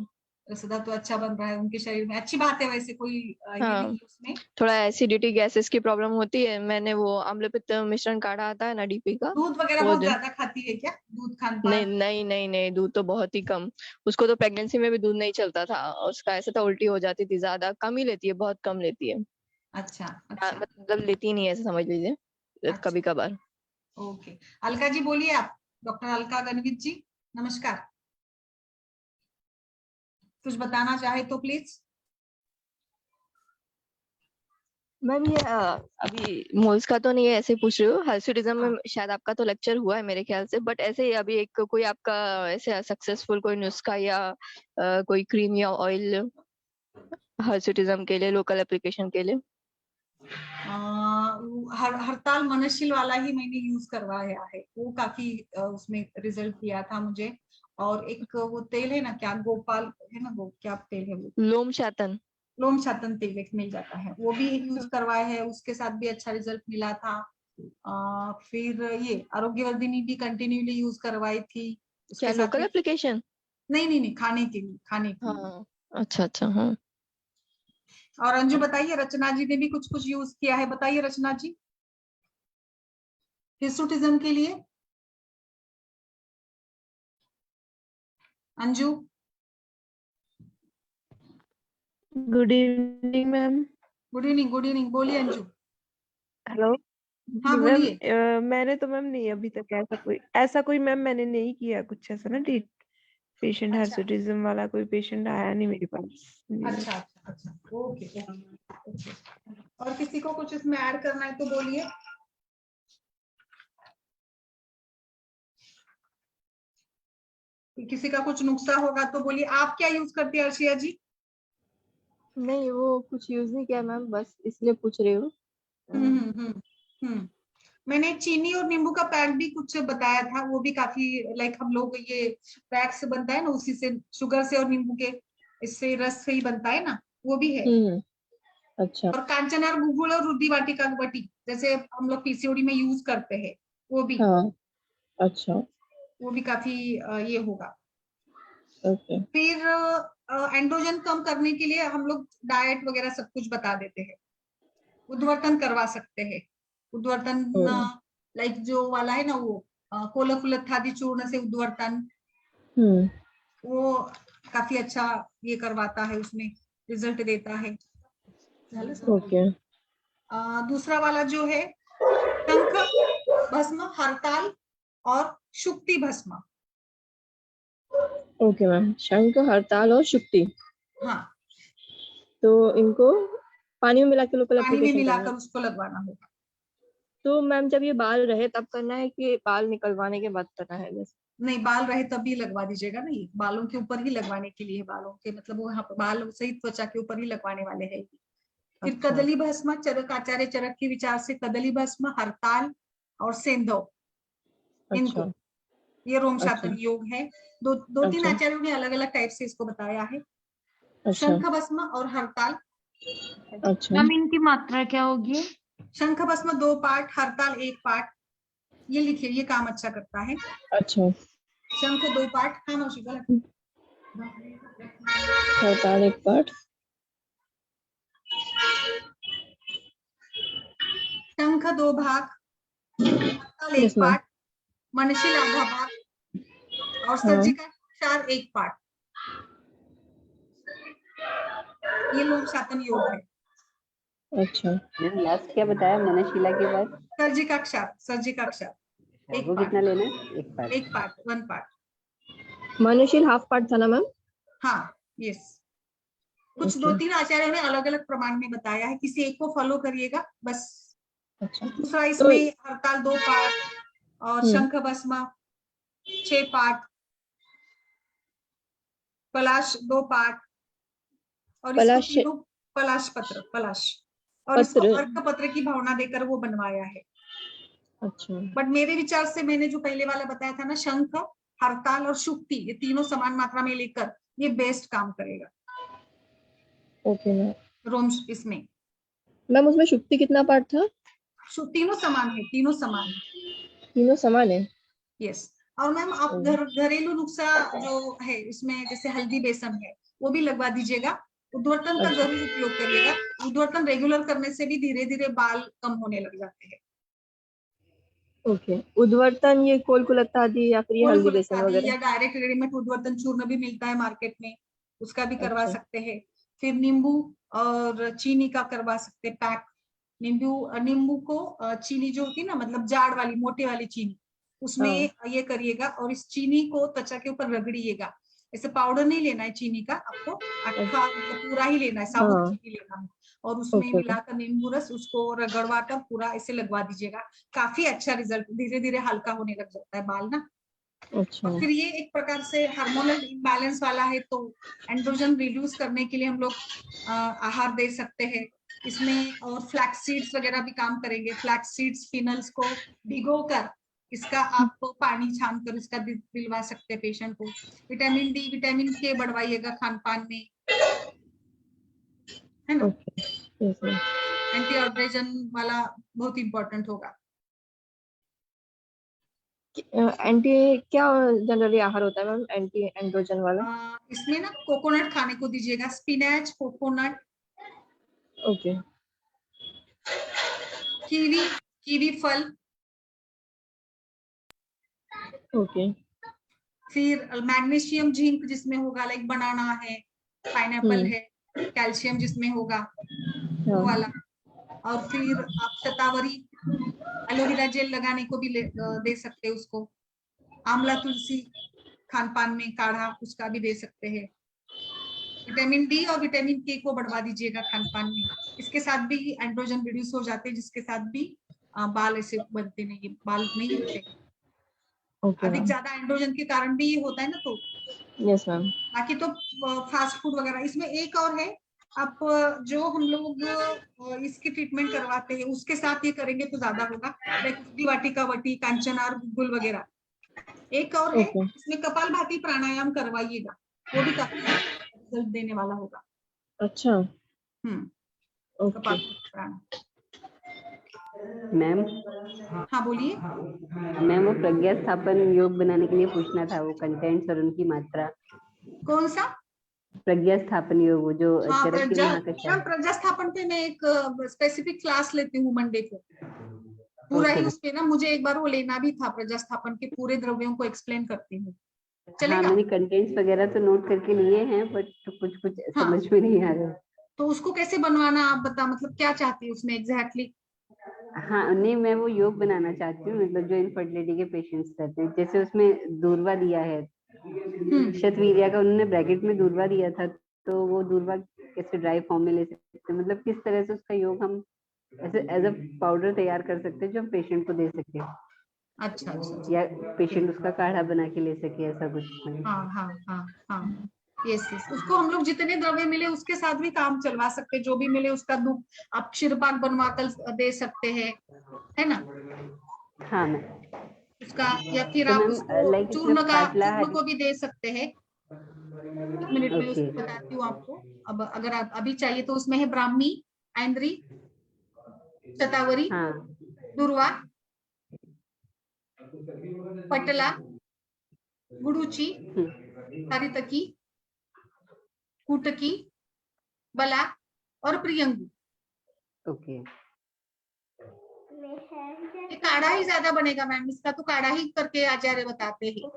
रस धातु अच्छा बन रहा है उनके शरीर में, अच्छी बात है वैसे, कोई ये नहीं हाँ, है उसमें। थोड़ा एसिडिटी गैसेस की प्रॉब्लम होती है, मैंने वो अम्लपित्त मिश्रण काढ़ा आता है ना डीपी का, दूध वगैरह वो बहुत ज्यादा खाती है क्या, दूध खान नहीं पान? नहीं नहीं नहीं, दूध तो बहुत ही कम। उसको तो प्रेगनेंसी में भी दूध नहीं चलता था, और उसका ऐसा था, उल्टी हो जाती थी, ज्यादा कम ही लेती है, बहुत कम लेती है। अच्छा अच्छा मतलब लेती ही नहीं है, ऐसा समझ लीजिए, अच्छा। कभी कभार। ओके, अलका जी बोलिए आप, डॉक्टर अलका गणवित जी, नमस्कार। कुछ बताना चाहे तो प्लीज। मैम ये अभी मोल्स का तो नहीं है, ऐसे पूछ रही हूँ, हाइस्यूटिज्म हाँ में शायद आपका तो लेक्चर हुआ है मेरे ख्याल से, बट ऐसे ही अभी एक कोई आपका ऐसे सक्सेसफुल कोई नुस्खा या कोई क्रीम या ऑयल हाइस्यूटिज्म के लिए, लोकल एप्लीकेशन के लिए? हड़ताल मनशील वाला ही मैंने यूज करवाया है, वो काफी उसमें रिजल्ट दिया था मुझे। और एक वो तेल है ना, क्या गोपाल है ना, वो क्या तेल है वो, लोम शातन। लोम छातन तेल एक मिल जाता है, वो भी यूज करवाया है, उसके साथ भी अच्छा रिजल्ट मिला था। फिर ये आरोग्यवर्धिनी भी कंटिन्यूली यूज करवाई थी, क्या उसके साथ लोकल भी। एप्लीकेशन? नहीं नहीं नहीं, खाने के लिए, खाने के लिए। हाँ, अच्छा अच्छा, हाँ। और अंजू बताइए, रचना जी ने भी कुछ कुछ यूज किया है, बताइए रचना जी, हिस्टोटिज्म के लिए। Anju. Good evening ma'am. Good evening, good evening, बोलिए अंजू। हेलो। हाँ जी मैम, बोलिए। मैंने तो मैम नहीं अभी तक ऐसा कोई मैम मैंने नहीं किया कुछ ऐसा ना, ट्रीट पेशेंट अच्छा हार्सिटिज्म वाला कोई पेशेंट आया नहीं मेरे पास। जी मैम। अच्छा अच्छा अच्छा, ओके ओके। और किसी को कुछ इसमें ऐड करना है तो बोलिए। किसी का कुछ नुस्खा होगा तो बोलिए। आप क्या यूज करती है अर्शिया जी? नहीं, वो कुछ यूज नहीं किया मैम, बस इसलिए पूछ रही हूँ। हम्म। मैंने चीनी और नींबू का पैक भी कुछ बताया था, वो भी काफी, लाइक हम लोग ये पैक से बनता है ना, उसी से, शुगर से और नींबू के इससे रस से ही बनता है ना, वो भी है। हम्म, अच्छा। और कांचनार गुगुल और रुद्री वाटिका बटी, जैसे हम लोग पीसीओडी में यूज करते हैं, वो भी, हाँ, अच्छा, वो भी काफी ये होगा। ओके। फिर एंड्रोजन कम करने के लिए हम लोग डाइट वगैरह सब कुछ बता देते हैं। उद्वर्तन करवा सकते हैं, उद्वर्तन, लाइक जो वाला है ना वो, कोलफुलथादी चूर्ण से उद्वर्तन, हम्म, वो काफी अच्छा ये करवाता है उसमें। रिजल्ट देता है। झालं समजलं? ओके दूसरा वाला जो है शंख भस्म, हरताल और शुक्ति भस्म। ओके मैम, शंख, हरताल और शुक्ति, हाँ, तो इनको पानी में मिला के लोकल पानी में एप्लीकेशन करना मिलाकर है। उसको लगवाना होगा। तो मैम जब ये बाल रहे तब करना है कि बाल निकलवाने के बाद करना है? जैसे नहीं, बाल रहे तब भी लगवा दीजिएगा ना, ये बालों के ऊपर ही लगवाने के लिए, बालों के मतलब वो यहाँ पर बाल सही त्वचा के ऊपर ही लगवाने वाले हैं। फिर अच्छा। कदली भस्म, चरक आचार्य चरक के विचार से कदली भस्म, हरताल और सेंधव, इनको अच्छा ये रोम अच्छा शातन योग है। दो तीन अच्छा आचार्यों ने अलग अलग टाइप से इसको बताया है। अच्छा शंख भस्म और हरताल, अच्छा मैम इनकी मात्रा क्या होगी? शंख भस्म 2 पार्ट, हरताल 1 पार्ट। ये लिखिए, ये काम अच्छा करता है। अच्छा। शंख 2 पार्ट। हाँ मौसी गलत। हरताल 1 पार्ट, शंख 2 भाग, हरताल 1 Yes, ma'am. पार्ट, मनशिल आधा भाग और हाँ। सज्जिका क्षार 1 पार्ट। ये लोम शातन योग है। अच्छा मैम लास्ट क्या बताया मनशिला के बाद? सर्जिका क्षार, सर्जिका क्षार एक वो पार्ट, कितना लेना है? एक part. 1 part, 1 part. Manusheel half part था ना मैम? हाँ, यस। कुछ Okay. 2-3 आचार्यों ने अलग अलग प्रमाण में बताया है, किसी एक को फॉलो करिएगा बस। अच्छा दूसरा इसमें हरताल 2 पार्ट और शंख भस्म 6 पार्ट, पलाश 2 पार्ट और इसको पलाश तीनों पलाश पत्र, पलाश और इसको पत्र। अर्क पत्र की भावना देकर वो बनवाया है। अच्छा बट मेरे विचार से मैंने जो पहले वाला बताया था ना, शंख, हरताल और शुक्ति, ये तीनों समान मात्रा में लेकर ये बेस्ट काम करेगा ओके मैम। रोम इसमें। मैम उसमें शुक्ति कितना पार्ट था? तीनों समान है, तीनों समान है। तीनों समान है। यस। और मैम आप घरेलू नुस्खा जो है इसमें, जैसे हल्दी बेसन है, वो भी लगवा दीजिएगा। उद्वर्तन का अच्छा। जरूर उपयोग करिएगा। उद्वर्तन रेगुलर करने से भी धीरे धीरे बाल कम होने लग जाते हैं। ओके, उद्वर्तन ये कोलकुलत्ता आदि या फिर ये हल्दी बेसन वगैरह? या डायरेक्ट रेडीमेड उद्वर्तन चूर्ण भी मिलता है मार्केट में, उसका भी करवा अच्छा। सकते हैं। फिर नींबू और चीनी का करवा सकते हैं पैक। नींबू को चीनी जो होती है ना, मतलब जाड़ वाली मोटे वाली चीनी, उसमें ये करिएगा और इस चीनी को त्वचा के ऊपर रगड़िएगा। ऐसे पाउडर नहीं लेना है चीनी का, आपको अट्ठा मतलब पूरा ही लेना है, साबुत हाँ। चीनी लेना है। और उसमें ओके, ओके। मिलाकर नींबू रस उसको रगड़वा कर पूरा ऐसे लगवा दीजिएगा। काफी अच्छा रिजल्ट, धीरे धीरे हल्का होने लग जाता है बाल ना। अच्छा और फिर ये एक प्रकार से हार्मोनल इम्बैलेंस वाला है, तो एंड्रोजन रिड्यूस करने के लिए हम लोग आहार दे सकते हैं इसमें। और फ्लैक्स सीड्स वगैरह भी काम करेंगे। फ्लैक्स सीड्स फिनल्स को भिगोकर इसका आपको पानी छान कर इसका दिलवा सकते हैं पेशेंट को। विटामिन डी, विटामिन के बढ़वाइएगा खान पान में, है ना। ओके। Yes ma'am. एंटीऑड्रेजन वाला बहुत इंपॉर्टेंट होगा। एंटी क्या जनरली आहार होता है मैम एंटी एंड्रोजन वाला? इसमें ना कोकोनट खाने को दीजिएगा, स्पिनच, कोकोनट, ओके कीवी फल। ओके। फिर मैग्नीशियम जिंक जिसमें होगा, लाइक बनाना है, पाइनएप्पल है, कैल्शियम जिसमें होगा वो वाला। और फिर आप शतावरी, एलोवेरा जेल लगाने को भी दे सकते हैं उसको। आंवला तुलसी खान पान में काढ़ा, उसका भी दे सकते हैं। विटामिन डी और विटामिन के को बढ़वा दीजिएगा खान पान में। इसके साथ भी एंड्रोजन रिड्यूस हो जाते हैं, जिसके साथ भी बाल ऐसे बनते नहीं, बाल नहीं होते। ओके अधिक मैम। ज्यादा एंड्रोजन के कारण भी ये होता है ना। तो यस मैम। बाकी तो फास्ट फूड वगैरह। इसमें एक और है, आप जो हम लोग इसकी ट्रीटमेंट करवाते हैं उसके साथ ये करेंगे तो ज्यादा होगा, लाइक वाटिका वटी, कांचनार, गुल वगैरह। एक और है, ओके। इसमें कपालभाति प्राणायाम करवाइएगा, वो भी काफी रिजल्ट देने वाला होगा। अच्छा ओके। कपालभाति प्राणायाम। मैम हाँ बोलिए। मैम वो प्रज्ञा स्थापन योग बनाने के लिए पूछना था, वो कंटेंट्स और उनकी मात्रा। कौन सा? प्रज्ञा स्थापन योग, वो जो हाँ, चरक के महाकशा है। प्रजास्थापन पे मैं एक स्पेसिफिक क्लास लेती हूँ मंडे को, पूरा ही ओके। उस पे ना। मुझे एक बार वो लेना भी था, प्रजास्थापन के पूरे द्रव्यों को एक्सप्लेन करती हूँ। हाँ, चलेगा? मैंने कंटेंट्स वगैरह तो नोट करके लिए हैं, बट कुछ कुछ हाँ। समझ में नहीं आ रहा। तो उसको कैसे बनवाना आप बता, मतलब क्या चाहती है उसमें एग्जैक्टली? हाँ, नहीं, मैं वो योग बनाना चाहती हूँ, मतलब जो इनफर्टिलिटी के पेशेंट्स रहते हैं, जैसे उसमें दूर्वा दिया है, शतवीर्या का उन्होंने ब्रैकेट में दूर्वा दिया था, तो वो दूर्वा कैसे ड्राई फॉर्म में ले सकते हैं, मतलब किस तरह से उसका योग हम ऐसे एज अ पाउडर तैयार कर सकते हैं जो हम पेशेंट को दे सके, अच्छा अच्छा अच्छा। या पेशेंट उसका काढ़ा बना के ले सके, ऐसा कुछ। हाँ हाँ हाँ हाँ, यस यस। उसको हम लोग जितने द्रव्य मिले उसके साथ भी काम चलवा सकते हैं, जो भी मिले उसका दूध आप क्षीरपाक बनवा कर दे सकते हैं, है ना? हाँ मैम। उसका, या फिर तो आप मैम उसको लाइक इसमें चूर्ण पाटला को भी दे सकते हैं। 1 मिनट में ओके। उसको बताती हूँ आपको। अब अगर आप अभी चाहिए तो उसमें है ब्राह्मी, ऐंद्री, शतावरी, हाँ। दुर्वा, पटला, गुडुची, हरितकी, कुटकी, बला और प्रियंगू। ओके। ये काढ़ा ही ज्यादा बनेगा मैम, इसका तो काढ़ा ही करके आचार्य बताते हैं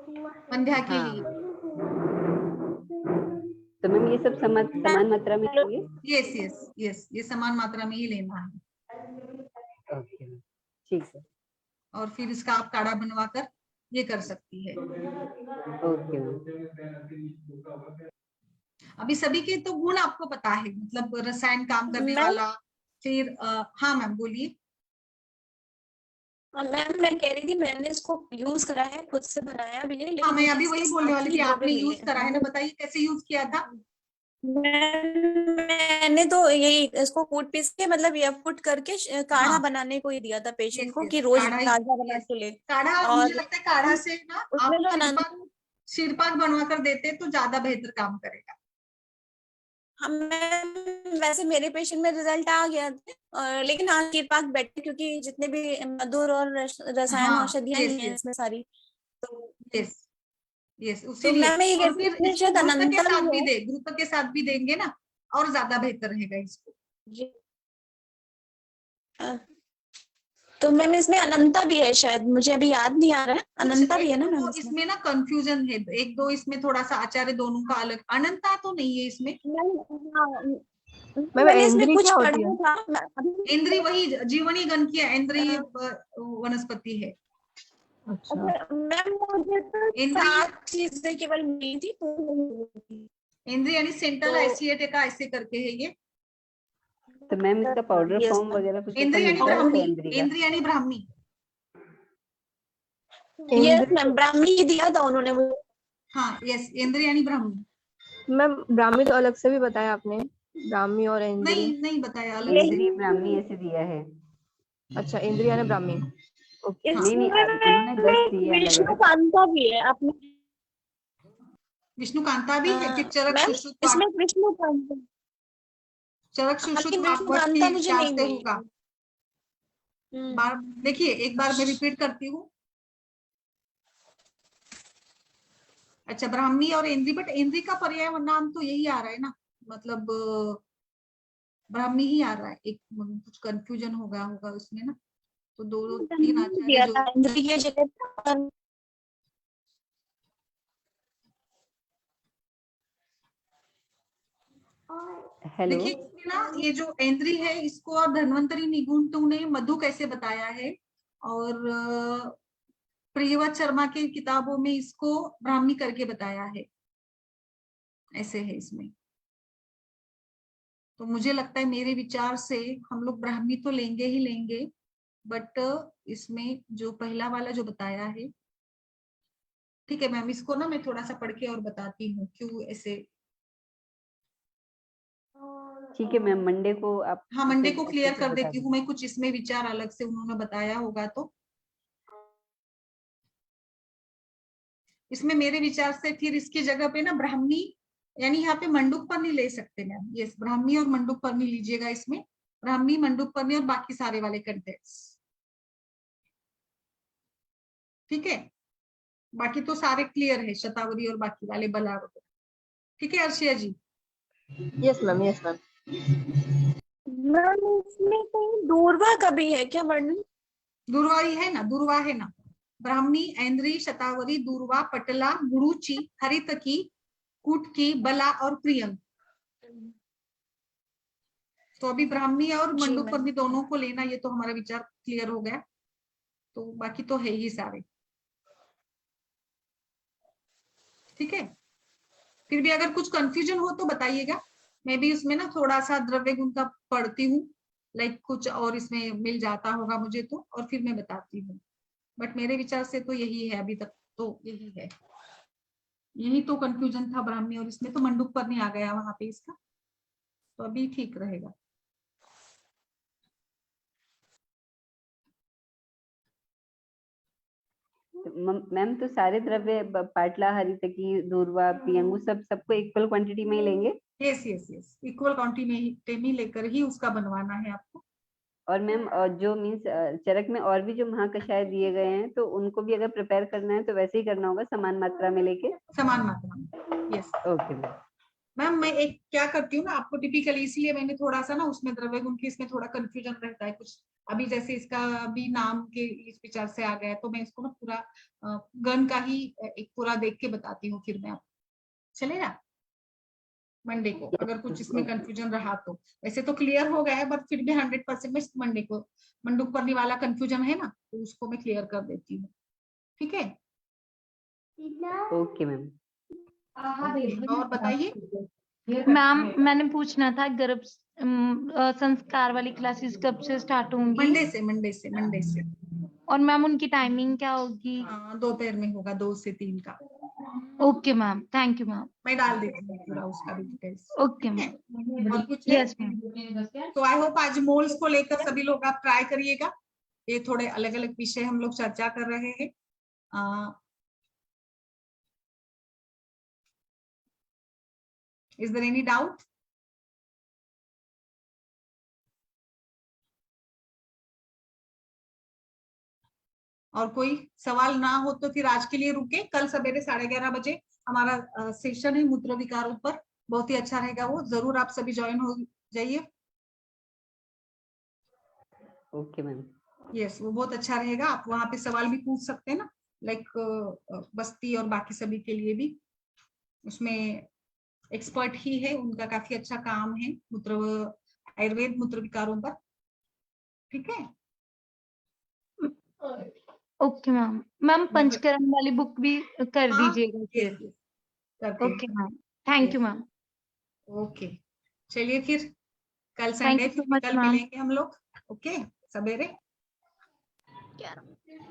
संध्या के हाँ, लिए। तो मैम ये सब समान मात्रा में होंगे? यस यस यस, ये समान मात्रा में ही लेना है। ओके, ठीक है। और फिर इसका आप काढ़ा बनवा कर ये कर सकती है। Okay ma'am. अभी सभी के तो गुण आपको पता है, मतलब रसायन काम करने मैम वाला। फिर हाँ मैम बोलिए। मैम मैं कह रही थी मैंने इसको यूज करा है, खुद से बनाया भी है, हाँ, लेकिन मैं मुझे अभी इसके वही बोलने साथ वाली ही थी, द्रव्य आपने मिले यूज करा है ना, बताइए कैसे यूज किया था? मैंने तो यही इसको कूट पीस के, मतलब ये कूट करके काढ़ा हाँ बनाने को ही दिया था पेशेंट यस को यस, कि रोज काढ़ा ही। ताजा बना यस, के ले। काढ़ा मुझे और लगता है काढ़ा से ना उसमें आप जो क्षीरपाक बनवा कर देते तो ज्यादा बेहतर काम करेगा। हम मैम वैसे मेरे पेशेंट में रिजल्ट आ गया था, लेकिन हाँ कीटपाक बेटर, क्योंकि जितने भी मधुर और रसायन हाँ औषधियां यस ही हैं यस इसमें सारी। तो यस यस, तो उसीलिए। मैम मैं ये और कहती हूँ फिर इसमें इसको शायद घृत के अनंता साथ भी भी है। दे, घृत के साथ भी देंगे ना और ज्यादा बेहतर रहेगा इसको। जी। अ, तो मैम इसमें अनंता भी है शायद, मुझे अभी याद नहीं आ रहा है, कुछ अनंता भी एक है ना मैम दो इसमें? इसमें ना कंफ्यूजन है, एक दो इसमें थोड़ा सा आचार्य दोनों का अलग, अनंता तो नहीं है इसमें। मैम हाँ, मैम मैंने इसमें एंद्री कुछ क्या होती है? पढ़ा था अभी। इंद्री वही जीवनी गण की इंद्रिय वनस्पति है। अच्छा। मैम मुझे तो इंद्री 7 चीजें केवल मिली थी, तो इंद्री यानी सेंट्रल तो एसिएट का ऐसे करके है ये। तो मैम इसका पाउडर यस फॉर्म वगैरह कुछ ऐसा इंद्री यानी मिलता है ब्राह्मी, सेंद्री का? इंद्री यानी ब्राह्मी। यस इंद्री मैम, ब्राह्मी दिया था उन्होंने मुझे। हाँ यस, इंद्री यानी ब्राह्मी। मैम ब्राह्मी तो अलग से भी बताया आपने, ब्राह्मी और इंद्री। नहीं नहीं बताया अलग से। इंद्री ब्राह्मी ऐसे दिया है। अच्छा, इंद्री यानी ब्राह्मी। ओके। नहीं नहीं, इन्होंने 10 दिए अलग विष्णु अलग। कांता भी है आपने? विष्णु कांता भी है कि चरक मैम सुश्रुत इसमें विष्णु कांता, चरक आपकी सुश्रुत विष्णु वाग्वट कांता के मुझे विचार नहीं से मिली। होगा। बार देखिए, एक बार मैं रिपीट करती हूँ। अच्छा, ब्राह्मी और इंद्री, बट इंद्री का पर्याय नाम तो यही आ रहा है ना, मतलब ब्राह्मी ही आ रहा है। एक कुछ कंफ्यूजन होगा होगा उसमें ना, तो दो तीन आचार्य दिया जो। था इंद्रिय जगत पर। हेलो। देखिए इसमें ना ये जो इंद्री है इसको और धन्वंतरी निघुंटु ने मधु कैसे बताया है, और प्रियव्रत शर्मा की किताबों में इसको ब्राह्मी करके बताया है, ऐसे है इसमें। तो मुझे लगता है मेरे विचार से हम लोग ब्राह्मी तो लेंगे ही लेंगे, बट इसमें जो पहला वाला जो बताया है, ठीक है मैम, इसको ना मैं थोड़ा सा पढ़ के और बताती हूँ क्यों ऐसे। ठीक है मैम, मंडे को आप हाँ, मंडे फिर को अच्छे क्लियर से कर बता देती हूँ दीजिए। मैं, कुछ इसमें विचार अलग से उन्होंने बताया होगा तो। इसमें मेरे विचार से फिर इसकी जगह पे ना ब्राह्मी, यानी यहाँ पे मंडूक पर नहीं ले सकते मैम। यस, ब्राह्मी और मंडूक पर नहीं लीजिएगा इसमें, ब्राह्मी मंडूक पर नहीं और बाकी सारे वाले कंटेंट्स, ठीक है। बाकी तो सारे क्लियर है, शतावरी और बाकी वाले बला वगैरह, ठीक है Arshiya ji? Yes ma'am, yes ma'am. Ma'am इसमें कहीं दूरवा का भी है क्या वर्णन? दुर्वा ही है ना, दुर्वा है ना, ब्राह्मी, ऐन्द्री, शतावरी, दूर्वा, पटला, गुरुची, हरितकी, कुटकी, बला और प्रियम। तो अभी ब्राह्मी और जी, मंडूकवर्णी दोनों को लेना, ये तो हमारा विचार क्लियर हो गया। तो बाकी तो है ही सारे, ठीक है। फिर भी अगर कुछ कंफ्यूजन हो तो बताइएगा, मैं भी उसमें ना थोड़ा सा द्रव्य गुण का पढ़ती हूँ, लाइक कुछ और इसमें मिल जाता होगा मुझे तो, और फिर मैं बताती हूँ। बट मेरे विचार से तो यही है अभी तक, तो यही है, यही तो कंफ्यूजन था ब्राह्मी और इसमें, तो मंडूकवर्णी आ गया वहां पे इसका, तो अभी ठीक रहेगा। मैम तो सारे द्रव्य पाटला, हरितकी, दूर्वा, प्रियंगु सबको इक्वल क्वांटिटी में ही लेंगे? Yes yes yes, equal quantity में लेकर ही उसका बनवाना है आपको। और मैम जो मीन्स चरक में और भी जो महाकषाय दिए गए हैं, तो उनको भी अगर प्रिपेयर करना है तो वैसे ही करना होगा, समान मात्रा में लेके? समान मात्रा में, यस। Okay ma'am. मैम मैं एक क्या करती हूँ ना, आपको टिपिकली इसलिए मैंने थोड़ा सा ना उसमें द्रव्य गुण की इसमें थोड़ा कंफ्यूजन रहता है कुछ, अभी जैसे इसका भी नाम के इस विचार से आ गया है, तो मैं इसको ना पूरा गण का ही एक पूरा देख के बताती हूँ, फिर मैं आपको चलेगा मंडे को, अगर कुछ इसमें कंफ्यूजन रहा तो। वैसे तो क्लियर हो गया है, बट फिर भी 100% में मंडे को मंडूकवर्णी वाला कंफ्यूजन है ना, तो उसको मैं क्लियर कर देती हूँ, ठीक है। Okay ma'am. और बताइए। मैम मैंने पूछना था, गर्भ संस्कार वाली क्लासेस कब से स्टार्ट होंगी? मंडे से। और मैम उनकी टाइमिंग क्या होगी? दोपहर में होगा 2 से 3 का। Okay ma'am, thank you ma'am. मैं डाल देती हूँ पूरा उसका भी डिटेल्स। Okay ma'am. और कुछ है? Yes ma'am. तो आई होप आज मोल्स को लेकर सभी लोग आप ट्राई करिएगा, ये थोड़े अलग अलग विषय हम लोग चर्चा कर रहे हैं। Is there any doubt? और कोई सवाल ना हो तो फिर आज के लिए रुके, कल सवेरे 11:30 बजे हमारा सेशन है मूत्र विकारों पर, बहुत ही अच्छा रहेगा वो, जरूर आप सभी ज्वाइन हो जाइए। Okay ma'am. यस, वो बहुत अच्छा रहेगा, आप वहां पे सवाल भी पूछ सकते हैं ना, लाइक बस्ती और बाकी सभी के लिए भी, उसमें एक्सपर्ट ही है, उनका काफी अच्छा काम है मूत्र आयुर्वेद मूत्र विकारों पर, ठीक है। Okay ma'am. मैम पंचकर्म वाली बुक भी कर दीजिएगा फिर। Okay ma'am, thank you ma'am. Okay, चलिए फिर कल थैंक संडे, यू सो फिर मच कल मैम। मिलेंगे हम लोग, ओके सवेरे।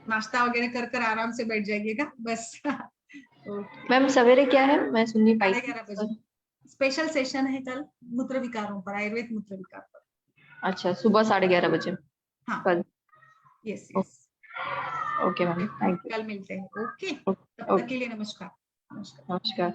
नाश्ता वगैरह कर कर आराम से बैठ जाइएगा बस। ओके, मैम सवेरे क्या है, मैं सुन नहीं पाई 11:30 बजे स्पेशल सेशन है कल मूत्र विकारों पर, आयुर्वेद मूत्र विकार पर। अच्छा, सुबह 11:30 बजे हाँ कल। Yes yes, okay ma'am, thank you. कल मिलते हैं। ओके, तब तक के लिए नमस्कार। नमस्कार।